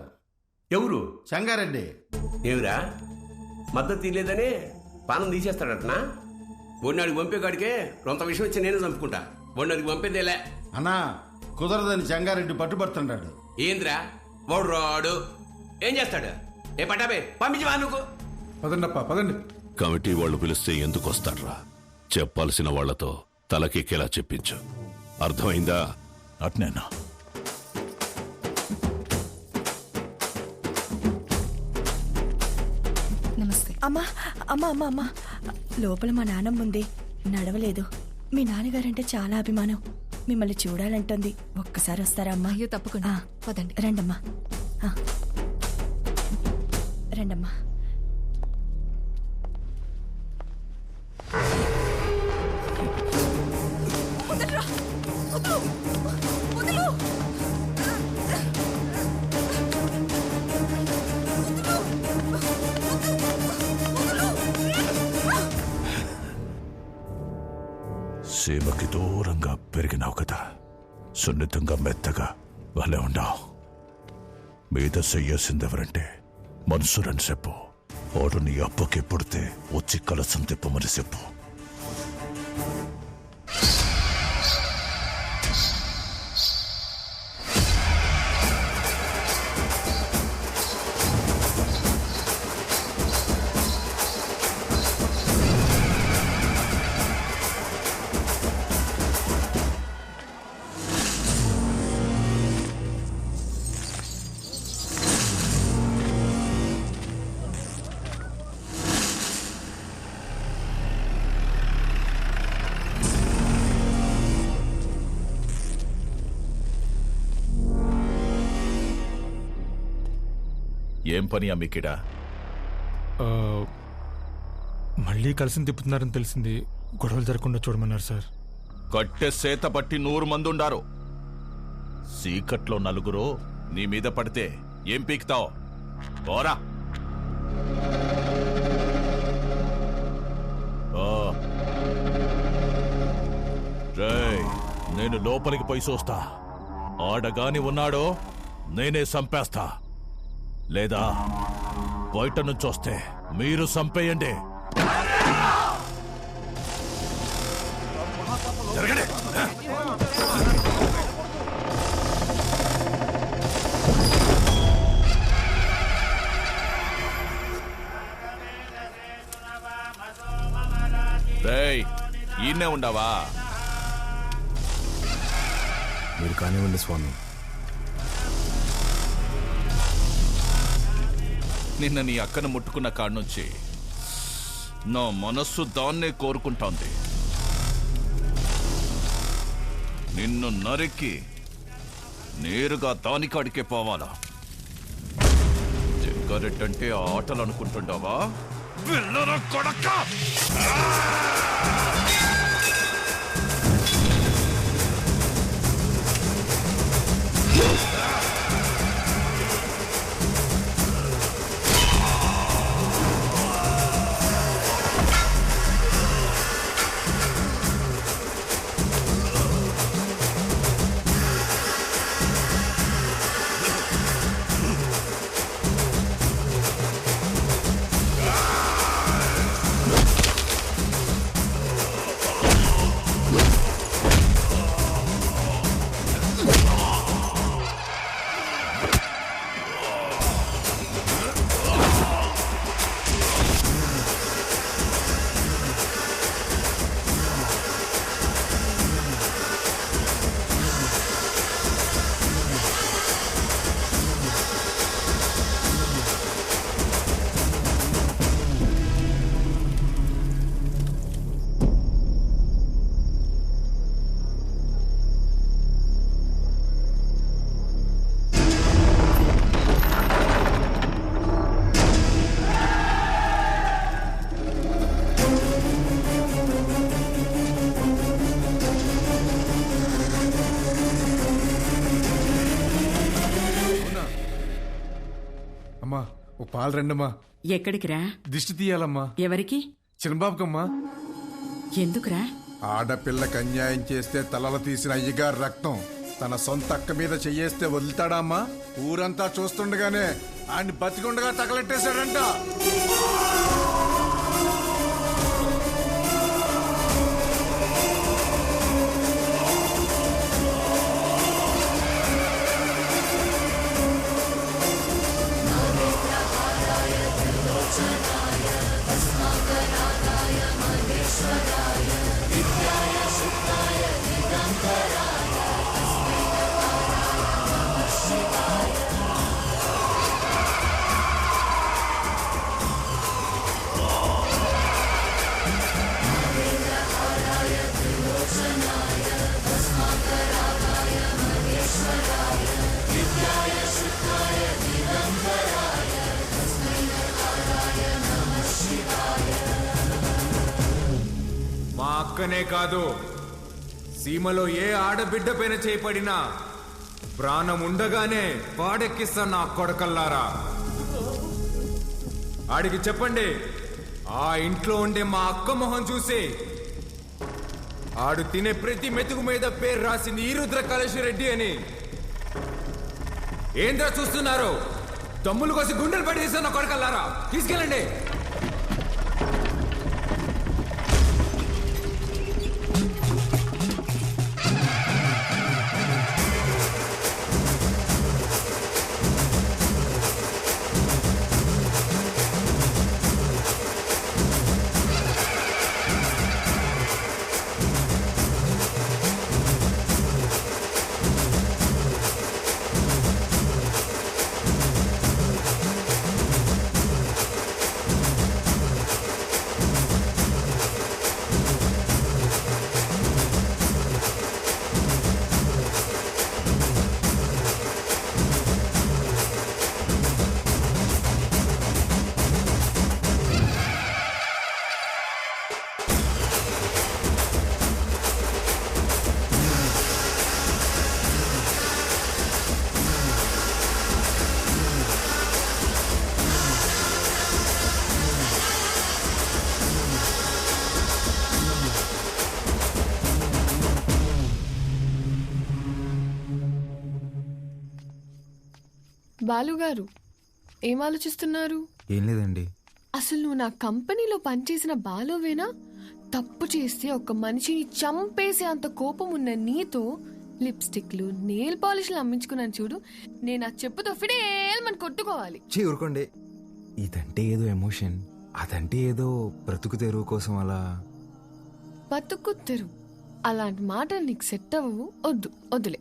ఎవరు? చంగారెడ్డి. ఏమిరా మద్దతు తీయలేదని పానం తీసేస్తాడటనా? బొన్నాడికి పంపే కాడికే రొంత విషయం వచ్చి నేను చంపుకుంటా. బొన్నాడికి పంపేదేలే అన్నా, కుదరదని చంగారెడ్డి పట్టుబడుతుంటాడు. ఏంద్రా వాడు రాడు, ఏం చేస్తాడు? ఏ పట్టాబే పంపించవా నువ్వు? పదండప్ప పదండి. కమిటీ వాళ్ళు పిలిస్తే ఎందుకు వస్తాడ్రా? చెప్పాల్సిన వాళ్లతో తలకెక్కేలా చెప్పించు. అర్థమైందా? అట్నేనా? నమస్తే. అమ్మా అమ్మా అమ్మా అమ్మా, లోపల మా నాన్నమ్మ ఉంది, నడవలేదు. మీ నాన్నగారంటే చాలా అభిమానం, మిమ్మల్ని చూడాలంటుంది. ఒక్కసారి వస్తారా అమ్మా? అయ్యో తప్పకుండా, పదండి. రండమ్మా, రండమ్మా. సీమకి దూరంగా పెరిగినావు కదా, సున్నితంగా మెత్తగా వాళ్ళే ఉన్నావు. మీద చెయ్యాల్సిందెవరంటే మనుషులని చెప్పు. వాడు నీ అప్పకి పుడితే వచ్చి కలసం తిప్పమని చెప్పు. ఏం పని అమ్మికిడా? మళ్ళీ కలిసి తిప్పుతున్నారని తెలిసింది. గొడవలు జరగకుండా చూడమన్నారు సార్. కట్టె సేత పట్టి 100 మంది ఉండారు. సీకట్లో 4 నీ మీద పడితే ఏం పీకుతావు? పోరా. రేయ్, నేను లోపలికి పోయి చూస్తా. ఆడగాని ఉన్నాడో నేనే చంపేస్తా, లేదా బయట నుంచి వస్తే మీరు చంపేయండి. జరగండి. రేయ్, ఈయనే ఉండవా? మీరు కానివ్వండి స్వామి. నిన్న నీ అక్కను ముట్టుకున్న కాడ్నుంచి నా మనస్సు దాన్నే కోరుకుంటోంది. నిన్ను నరికి నేరుగా దానికాడికే పోవాలా? జగ్గారెడ్డంటే ఆటలు అనుకుంటుండవా? వెళ్ళరా కొడక! అమ్మా, ఓ పాలు రండమ్మా. ఎక్కడికి రా? దిష్టి తీయాలమ్మా. ఎవరికి? చిన్నబాబుకమ్మా. ఎందుకురా? ఆడపిల్లకి అన్యాయం చేస్తే తలలు తీసిన అయ్యగారు రక్తం తన సొంత అక్క మీద చెయ్యేస్తే వదులుతాడా అమ్మా? ఊరంతా చూస్తుండగానే ఆయన్ని బతికుండగా తగలెట్టేశాడంట. మా అక్కనే కాదు, సీమలో ఏ ఆడబిడ్డ పైన చేపడినా ప్రాణం ఉండగానే పాడెక్కిస్తా నా కొడకల్లారా. ఆడికి చెప్పండి, ఆ ఇంట్లో ఉండే మా అక్క మొహం చూసి ఆడు తినే ప్రతి మెతుకు మీద పేరు రాసింది ఈరుద్ర కాళేశ్వరరెడ్డి అని. ఏంద్రా చూస్తున్నారు? దమ్ములు కోసి గుండెలు పడి నా కొడకల్లారా, తీసుకెళ్ళండి. బాలుగారు ఏం ఆలోచిస్తున్నారు? ఏం లేదండి. అసలు నువ్వు నా కంపెనీలో పనిచేసిన బాలువేనా? తప్పు చేస్తే ఒక మనిషిని చంపేసే అంత కోపం ఉన్న నీతో లిప్స్టిక్లు నెయిల్ పాలిష్లు అమ్మించుకున్నాను చూడు. నేను ఆ చెప్పుతో ఫిడేల్మని కొట్టుకోవాలి. ఊరుకోండి. ఇదంటే ఏదో ఎమోషన్, అదంటే ఏదో బ్రతుకు తెరువు కోసం అలా. బతుకు తెరు అలాంటి మాటలు నీకు సెట్ అవ్వవు. వద్దులే.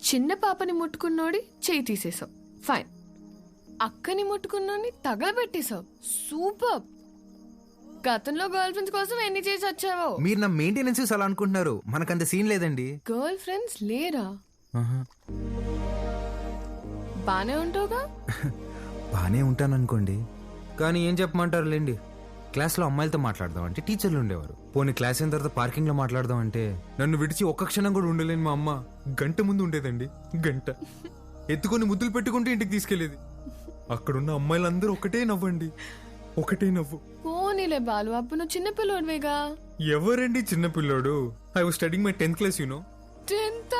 చిన్న పాపని ముట్టుకున్నోడి చేయి తీసేసావు, ఫైన్. అక్కని ముట్టుకున్నోడిని తగలబెట్టేశావు, సూపర్. గతంలో గర్ల్ ఫ్రెండ్స్ కోసం ఎన్ని చేసి వచ్చావో. మీరు నా మెయింటెనెన్స్ అలా అనుకుంటున్నారు, మనకంత సీన్ లేదండి. గర్ల్ ఫ్రెండ్స్ లేరా? బానే ఉంటావుగా? బానే ఉంటాను అనుకోండి, కానీ ఏం చెప్పమంటారు లేండి. క్లాస్లో అమ్మాయిలతో మాట్లాడదాం అంటే టీచర్లు ఉండేవారు. పోనీ క్లాస్ అయిన తర్వాత పార్కింగ్లో మాట్లాడదాం అంటే నన్ను విడిచి ఒక్క క్షణం కూడా ఉండలేని మా అమ్మ గంట ముందు ఉండేదండి. గంట ఎత్తుకొని ముద్దులు పెట్టుకుంటూ ఇంటికి తీసుకెళ్లేది. అక్కడున్న అమ్మాయిలందరూ ఒకటే నవ్వండి, ఒకటే నవ్వు. పోనీలే బాలు, అప్పుడు నువ్వు చిన్నపిల్లోడివేగా. ఎవరండి చిన్నపిల్లోడు? I was studying my 10th class, you know. 10th?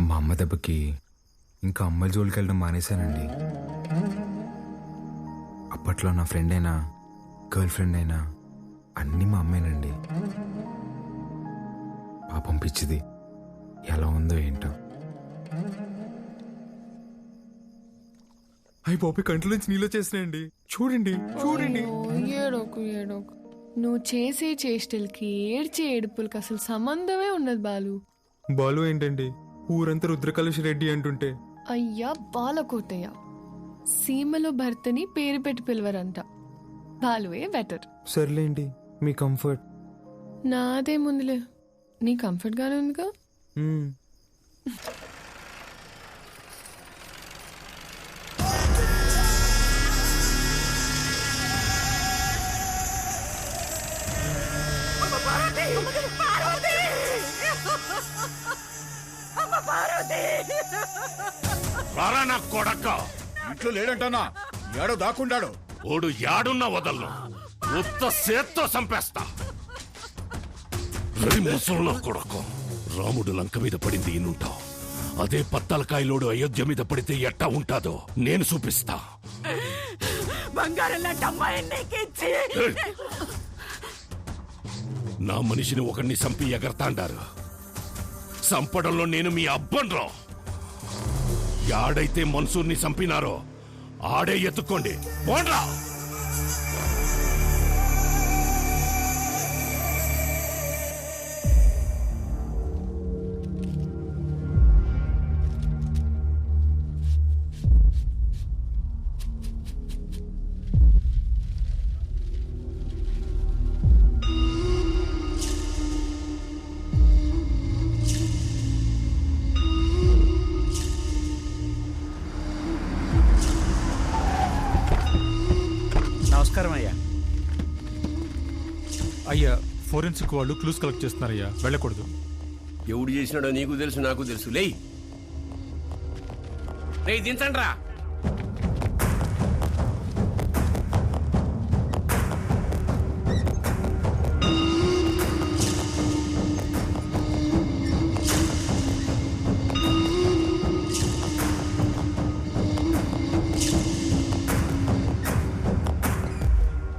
మా అమ్మ దెబ్బకి ఇంకా అమ్మాయిల జోలికి వెళ్ళడం మానేశానండి. అప్పట్లో నా ఫ్రెండ్ అయినా గర్ల్ ఫ్రెండ్ అయినా అన్నీ మా అమ్మేనండి. పాపం పిచ్చిది ఎలా ఉందో ఏంటో. అయ్యి బాబు కంట్లో నుంచి నీళ్ళు చేసినాయండి. చూడండి చూడండి. ఏడోకు. నువ్వు చేసే చేష్టలకి ఏడ్చే ఏడుపులకి అసలు సంబంధమే ఉండదు బాలు. బాలు ఏంటండి, ఊరంతా రుద్రకలుష రెడ్డి అంటుంటే. అయ్యా బాలకోటయ్య, సీమలో భర్తని పేరు పెట్టి పిలవరంట. బాలువే బెటర్. సర్లేండి, మీ కంఫర్ట్. నాదే ముందులే, నీ కంఫర్ట్ గానే ఉందిగా. రారా నా కొడక్క. ఇంట్లో లేడంటానా? ఏడో దాక్కుండాడు. ఓడు యాడున్నా వదలను, ఉత్త సేత్తో చంపేస్తా. ముసలు కొడకు. రాముడు లంక మీద పడింది ఈనుంటావు, అదే పత్తలకాయలోడు అయోధ్య మీద పడితే ఎట్టా ఉంటాదో నేను చూపిస్తా. నా మనిషిని ఒకరిని చంపి ఎగరతాండారు. చంపడంలో నేను మీ అబ్బన్రా. యాడైతే మన్సూర్ని చంపినారో ఆడే ఎత్తుకోండి, పోండ్రా. నమస్కారం అయ్యా. అయ్యా, ఫోరెన్సిక్ వాళ్ళు క్లూస్ కలెక్ట్ చేస్తున్నారయ్యా, వెళ్ళకూడదు. ఎవడు చేసినాడో నీకు తెలుసు, నాకు తెలుసు. లేయ్ దించండి రా.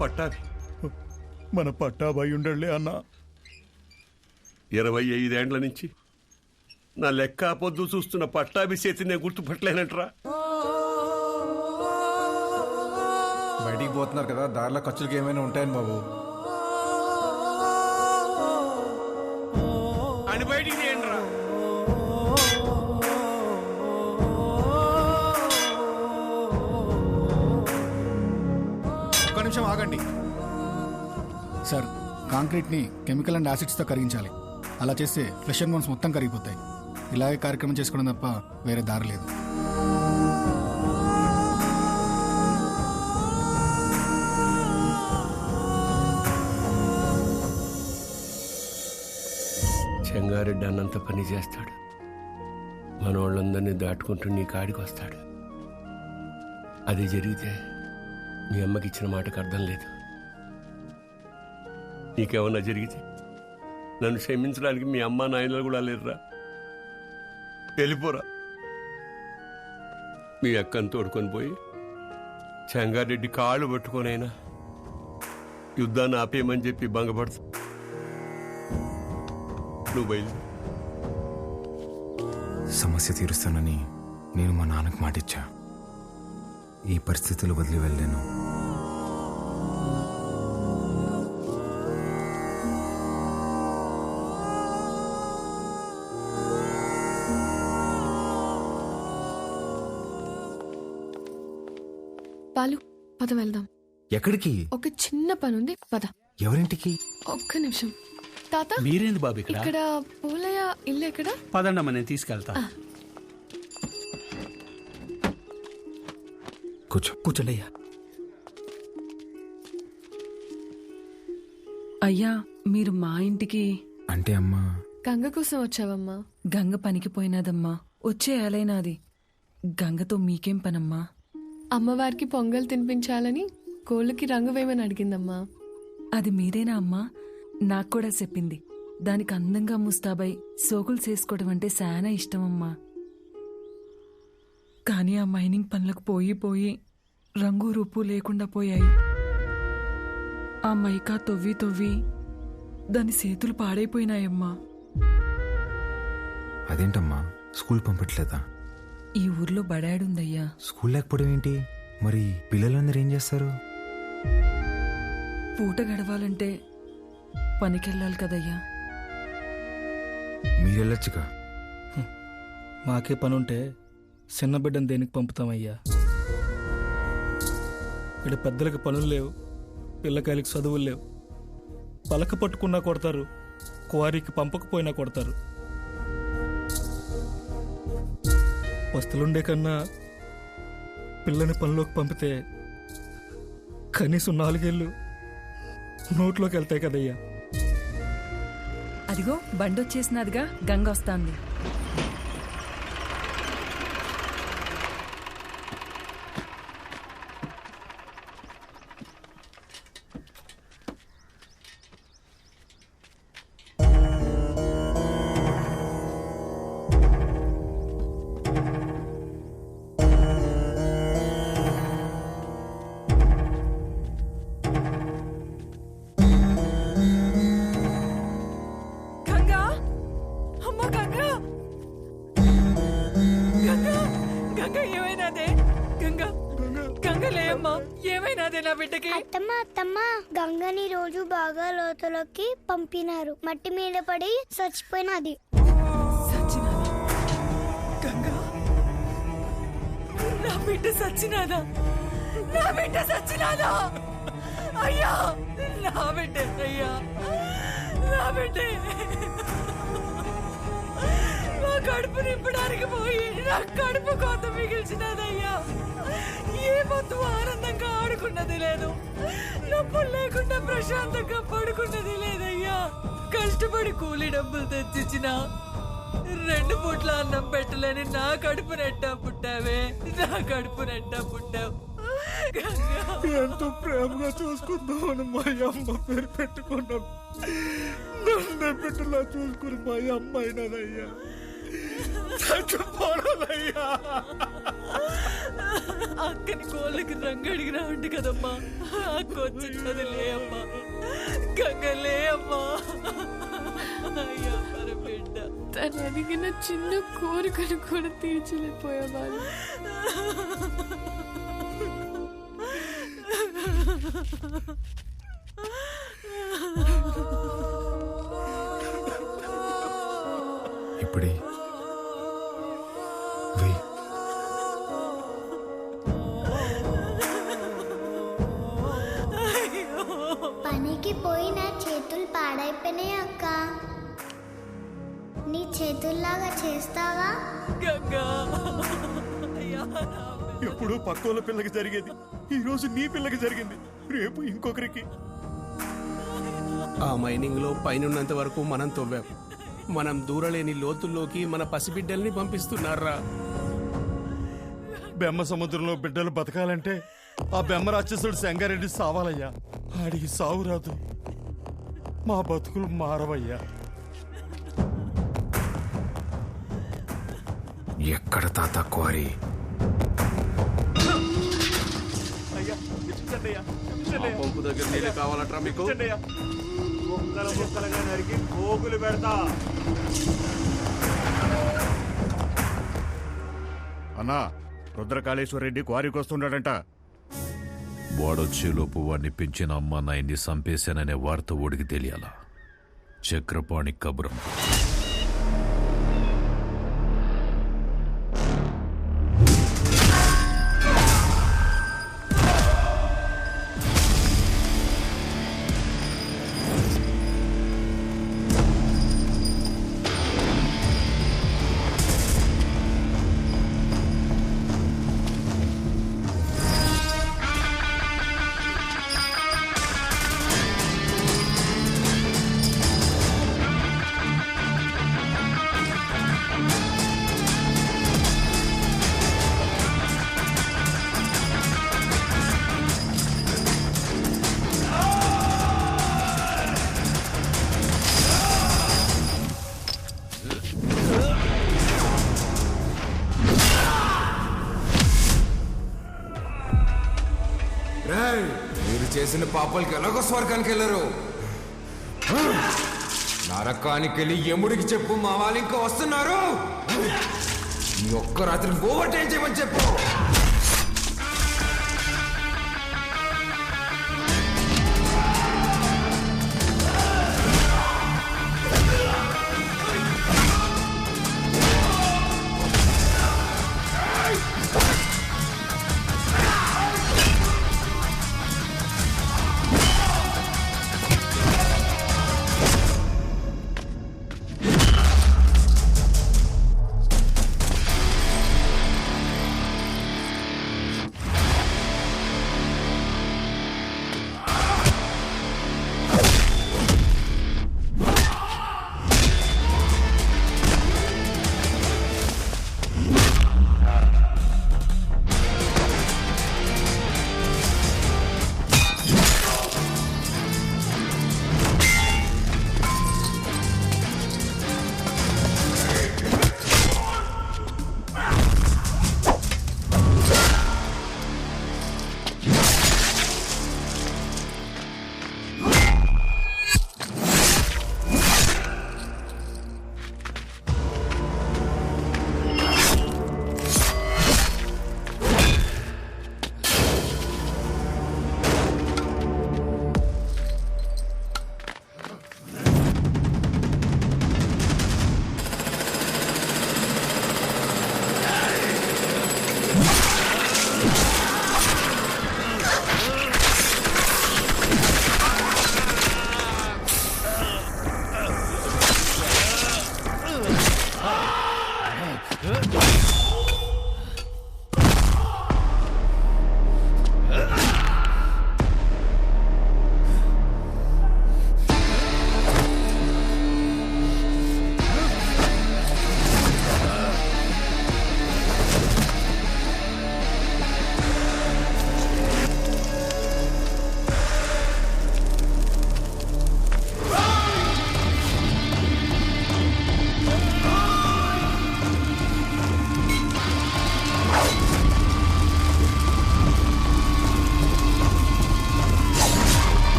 పట్టాభి, మన పట్టాభాయి ఉండలే అన్న. 25 ఏండ్ల నుంచి నా లెక్క పొద్దు చూస్తున్న పట్టాభి చేతి నేను గుర్తుపట్టలేనంటరా. బయటికి పోతున్నారు కదా, దారిలో ఖర్చులకి ఏమైనా ఉంటాయని బాబు. అని బయటికి చేయండిరా. ఒక్క నిమిషం ఆగండి సార్. కాంక్రీట్ని కెమికల్ అండ్ యాసిడ్స్తో కరిగించాలి. అలా చేస్తే ఫ్లెష్ అండ్ బోన్స్ మొత్తం కరిగిపోతాయి. ఇలాగే కార్యక్రమం చేసుకోవడం తప్ప వేరే దారి లేదు. చెంగారెడ్డి అన్నంత పని చేస్తాడు, మన వాళ్ళందరినీ దాటుకుంటూ నీ కాడికి వస్తాడు. అది జరిగితే మీ అమ్మకి ఇచ్చిన మాటకు అర్థం లేదు. నీకేమన్నా జరిగితే నన్ను క్షమించడానికి మీ అమ్మ నాయనలు కూడా లేరురా. వెళ్ళిపోరా. మీ అక్కను తోడుకొని పోయి చెంగారెడ్డి కాళ్ళు పట్టుకొనైనా యుద్ధాన్ని ఆపేయమని చెప్పి భంగపడుతు. నువ్వు బయలుదేరు. సమస్య తీరుస్తానని నేను మా నాన్నకు మాటిచ్చా. ఈ పరిస్థితులు వదిలి వెళ్ళాను. పాలు పద వెళ్దాం. ఎక్కడికి? ఒక చిన్న పనుంది, పద. ఎవరింటికి? ఒక్క నిమిషం. తాత మీరేంది బాబు ఇక్కడ పూలయ్య ఇల్లు ఎక్కడ? పదండమ్మా, నేను తీసుకెళ్తా. కూర్చోండి అయ్యా. అయ్యా మీరు మా ఇంటికి అంటే అమ్మా గంగ కోసం వచ్చావమ్మా? గంగ పనికి పోయినాదమ్మా, వచ్చే ఏలైనాది. గంగతో మీకేం పనమ్మా? అమ్మవారికి పొంగల్ తినిపించాలని కోళ్ళకి రంగు వేయమని అడిగిందమ్మా. అది మీరేనా అమ్మా? నాకు కూడా చెప్పింది. దానికి అందంగా ముస్తాబై సోకులు చేసుకోవడం అంటే చాలా ఇష్టమమ్మా. కానీ ఆ మైనింగ్ పనులకు పోయి పోయి రంగు రూపు లేకుండా పోయాయి. ఆ మైకా తొవ్వి తొవ్వి దాని చేతులు పాడైపోయినాయమ్మా. అదేంటమ్మా, స్కూల్ పంపట్లేదా? ఈ ఊర్లో బడాడుందయ్యా. స్కూల్ లేకపోవడం ఏంటి? మరి పిల్లలందరూ ఏం చేస్తారు? పూట గడవాలంటే పనికెళ్ళాలి కదయ్యా. మీరెళ్ళొచ్చుగా. మాకే పనుంటే చిన్న బిడ్డను దేనికి పంపుతామయ్యా? ఇక్కడ పెద్దలకు పనులు లేవు, పిల్లకాయలకి చదువులు లేవు. పలక పట్టుకున్నా కొడతారు, క్వారీకి పంపకపోయినా కొడతారు. వస్తులుండే కన్నా పిల్లని పనిలోకి పంపితే కనీసం 4 ఏళ్ళు నోట్లోకి వెళ్తాయి కదయ్యా. అదిగో బండొచ్చేసినదిగా, గంగ వస్తాంది. అత్తమ్మ గంగని రోజు బాగా లోతులోకి పంపినారు. మట్టి మీద పడి చచ్చిపోయినది. నా బిడ్డ సచ్చినాదా? నా బిడ్డ సచ్చినాదా? అయ్యా, నా బిడ్డ అయ్యా, నా బిడ్డ నా కడుపు నింపడానికి పోయి నా కడుపు కోత మిగిల్చినదయ్యా. ఏ పొద్దు ఆనందంగా ఆడుకున్నది లేదు, నొప్పులు లేకుండా ప్రశాంతంగా పడుకున్నది లేదయ్యా. కష్టపడి కూలి డబ్బులు తెచ్చిచ్చిన 2 పూట్ల అన్నం పెట్టలేని నా కడుపు నెట్టా పుట్టావే, నా కడుపు నెట్టా పుట్టావు. ఎంతో ప్రేమగా చూసుకుందామని మా అమ్మ పేరు పెట్టుకున్నాం. నన్ను బిడ్డలా చూసుకుని మా అమ్మ అయినదయ్యా. చచ్చిపోనదయ్యా. అక్కని కోళ్ళకి రంగు అడిగినా ఉండి కదమ్మా. అక్క వచ్చినది లే అమ్మా, గంగ లే అమ్మా. అయ్యా మరి బిడ్డ తను అడిగిన చిన్న కోరికను కూడా తీర్చలేకపోయేవాళ్ళు. ఇప్పుడే పనికి పోయి నా చేతులు పాడైపోయినాయి అక్క. నీ చేతుల్లాగా చేస్తావా? ఎప్పుడు పక్కోళ్ళ పిల్లకి జరిగేది ఈ రోజు నీ పిల్లకి జరిగింది, రేపు ఇంకొకరికి. ఆ మైనింగ్ లో పైనున్నంత వరకు మనం తవ్వాం. మనం దూరలేని లోతుల్లోకి మన పసిబిడ్డల్ని పంపిస్తున్నారా? బెమ్మ సముద్రంలో బిడ్డలు బతకాలంటే ఆ బెమ్మ రాక్షసుడు సంగారెడ్డి సావాలయ్యా. ఆడికి సావు రాదు, మా బతుకులు మారవయ్యా. ఎక్కడ తాత క్వారీ? పంపు దగ్గర నీళ్ళు కావాలట్రా మీకు? ముక్కలుగా నరికి పోగులు పెడతా. అన్నా, రుద్రకాళేశ్వర రెడ్డి క్వారీకి వస్తున్నాడంట. వాడొచ్చేలోపు వాడిని పెంచిన అమ్మ నాయన్ని చంపేశాననే వార్త ఓడికి తెలియాలా? చక్రపాణి కబురం. మీరు చేసిన పాపాలకి ఎలాగో స్వర్గానికి వెళ్ళరు. నరకానికి వెళ్ళి యముడికి చెప్పు, మా వాళ్ళు ఇంకా వస్తున్నారు. ఈ ఒక్క రాత్రి ఓవర్ టైం చేయమని చెప్పు.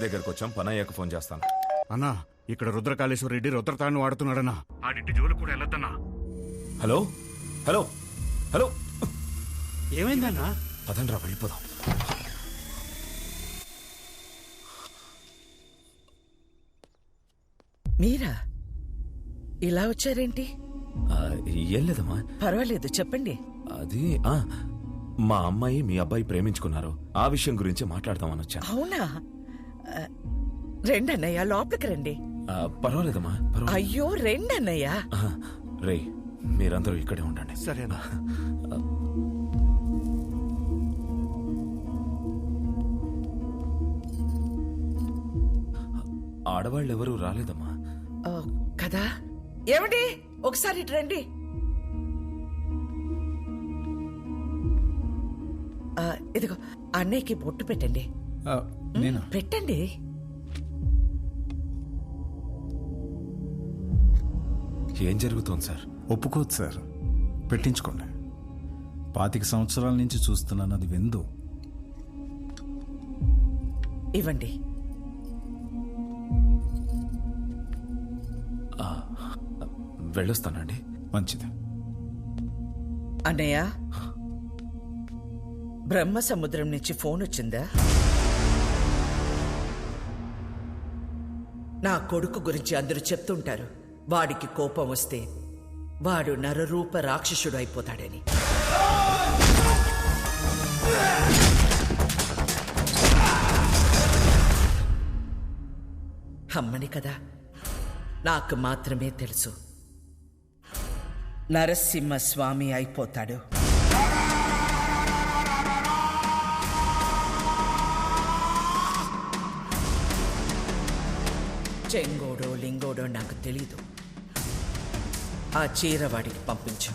దగ్గరకు వచ్చాం, పనయ్యకు ఫోన్ చేస్తాను. అన్నా, ఇక్కడ రుద్రకాళేశ్వర రెడ్డి రుద్రతాన్ని వాడుతున్నాడన్నా. ఆడింటి జోలు కూడా వెళ్ళొద్దన్నా. హలో హలో హలో, ఏమైందన్నా? పదండ్రా వెళ్ళిపోదాం. మీరా ఇలా వచ్చారేంటి? ఏం లేదమ్మా. పర్వాలేదు, చెప్పండి. అది మా అమ్మాయి మీ అబ్బాయి ప్రేమించుకున్నారు. ఆ విషయం గురించి మాట్లాడదామని వచ్చాను. అవునా? రెండన్నయ్య, లోపలికి రండి. పర్వాలేదమ్మా. అయ్యో, రెండన్నయ్య. రే, మీరందరూ ఇక్కడే ఉండండి. సరేనా? ఆడవాళ్ళు ఎవరూ రాలేదమ్మా. కదా? ఏమండి, ఒకసారి ఇటు రండి. ఇదిగో అన్నయ్యకి బొట్టు పెట్టండి. పెట్టండి. ఏం జరుగుతోంది సార్? ఒప్పుకోదు సార్, పెట్టించుకోండి. 25 సంవత్సరాల నుంచి చూస్తున్నాను, అది విందు. ఇవ్వండి. వెళ్ళొస్తానండి. మంచిది. అన్నయ్య, బ్రహ్మ సముద్రం నుంచి ఫోన్ వచ్చిందా? నా కొడుకు గురించి అందరూ చెప్తుంటారు, వాడికి కోపం వస్తే వాడు నరరూప రాక్షసుడు అయిపోతాడని. అమ్మని కదా, నాకు మాత్రమే తెలుసు. నరసింహస్వామి అయిపోతాడు. చెంగోడో లింగోడో నాకు తెలీదు. ఆ చీర వాడికి పంపించు.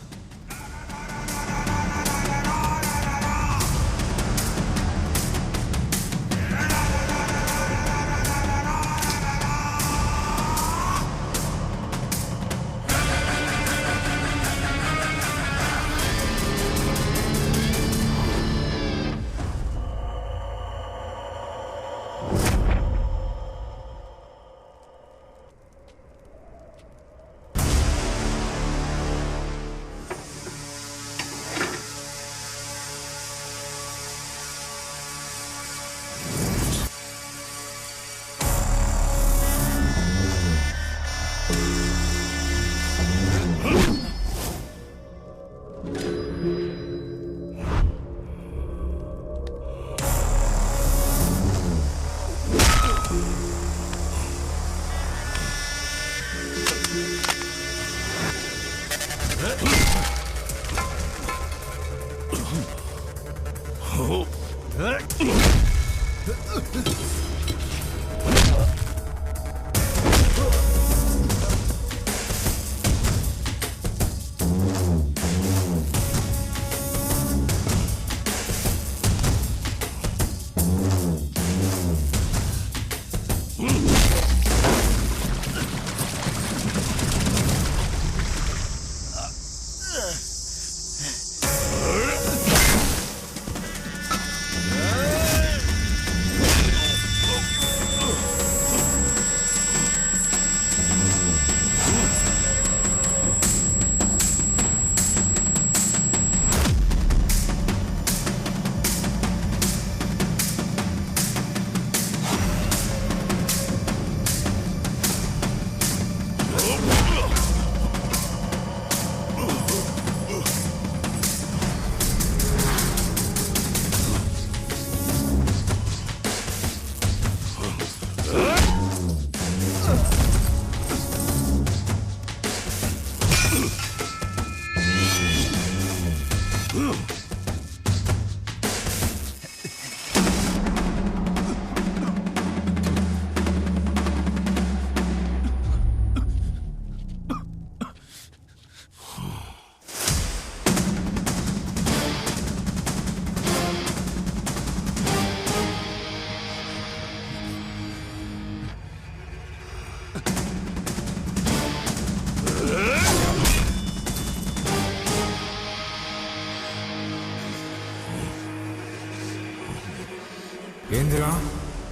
ఏందిరా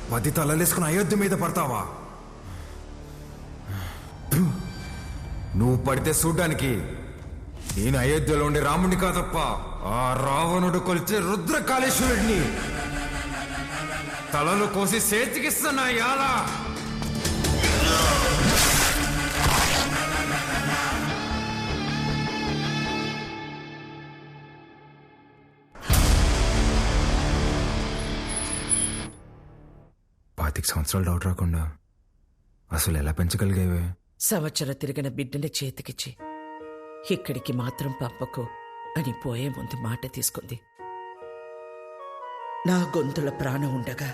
10 తలలేసుకుని అయోధ్య మీద పడతావా? నువ్వు పడితే చూడ్డానికి నేను అయోధ్యలో ఉండే రాముడిని కాదప్ప, ఆ రావణుడు కొలిచే రుద్రకాళేశ్వరుడిని. తలలు కోసి చేతికిస్తున్నా యాలా. 25 సంవత్సరాలు డౌట్ రాకుండా అసలు ఎలా పెంచగలిగేవే? సంవత్సరం తిరిగిన బిడ్డని చేతికిచ్చి ఇక్కడికి మాత్రం పంపకు అని పోయే ముందు మాట తీసుకుంది. నా గొంతుల ప్రాణం ఉండగా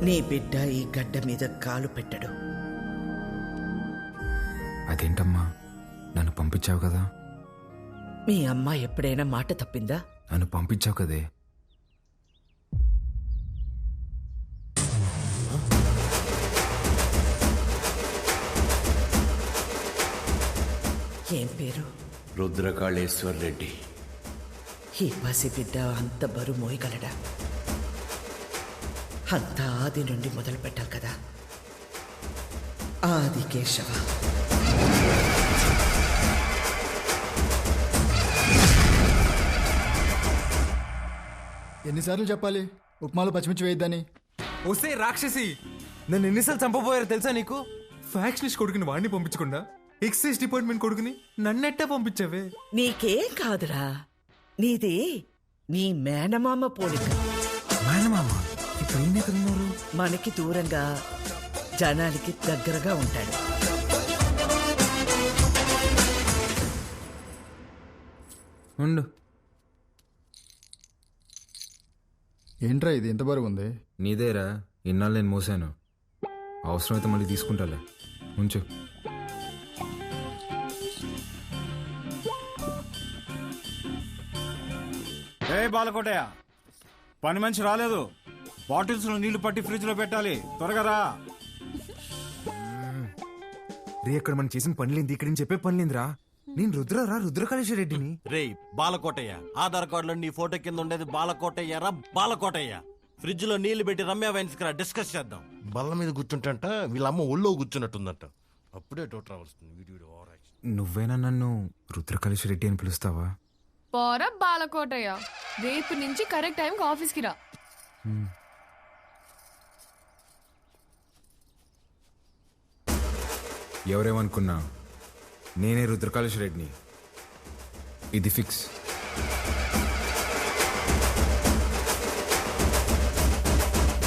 నీ బిడ్డ ఈ గడ్డ మీద కాలు పెట్టడు. అదేంటమ్మా, నన్ను పంపించావు కదా? మీ అమ్మ ఎప్పుడైనా మాట తప్పిందా? నన్ను పంపించావు కదే. ఏం పేరు? రుద్రకాళేశ్వర్ రెడ్డి. ఈ పసిబిడ్డ అంత బరువు మోయగలడా? అంత ఆది నుండి మొదలు పెట్టాలి కదా. ఆది కేశవ. ఎన్నిసార్లు చెప్పాలి ఉప్మాలో పచ్చిమిర్చి వేయద్దని? వస్తే రాక్షసి, నన్ను ఎన్నిసార్లు చంపబోయారో తెలుసా నీకు? ఫ్యాక్షనిస్ట్ కొడుకుని వాడిని పంపించకుండా ఎక్సైజ్ డిపార్ట్మెంట్ కొడుకుని నన్నెట్టా పంపించావే? నీకేం కాదురా, నీది నీ మేనమామ పోలిక. మేనమామ ఇప్పుడు ఏం ఎక్కడున్నారు? మనకి దూరంగా జనానికి దగ్గరగా ఉంటాడు. ఉండు. ఏంట్రా ఇది ఎంత బరువు ఉంది? నీదేరా, ఇన్నాళ్ళు నేను మోసాను. అవసరమైతే మళ్ళీ తీసుకుంటాలే, ఉంచు. ఏ బాలకోటయ్య, పని మనిషి రాలేదు. బాటిల్స్ లో నీళ్లు పట్టి ఫ్రిడ్జ్ లో పెట్టాలి, త్వరగా రా. రే, అక్కడ మనం చేసిన పనిలేంది, ఇక్కడ నేను చెప్పే పనిలేందిరా. నేను రుద్రకాళేశ్వర రెడ్డిని. రే బాలకోటయ్య, ఆధార్ కార్డులో నీ ఫోటో కింద ఉండేది బాలకోటయ్య రా. బాలకోటయ్య, ఫ్రిడ్జ్ లో నీళ్లు పెట్టి రమ్య వైన్స్ కి డిస్కస్ చేద్దాం. బల్ల మీద కూర్చుంటంట, వీళ్ళమ్మ ఒళ్ళో కూర్చున్నట్టుందంట. అప్పుడే డౌట్ రావాల్సింది. నువ్వేనా నన్ను రుద్రకాళేశ్వర రెడ్డి అని పిలుస్తావా? పోర బాలకోటయ్య, రేపు నుంచి కరెక్ట్ టైంకి ఆఫీస్కి రా. ఎవరేమనుకున్నా నేనే రుద్రకాళేశ్వర రెడ్డిని. ఇది ఫిక్స్.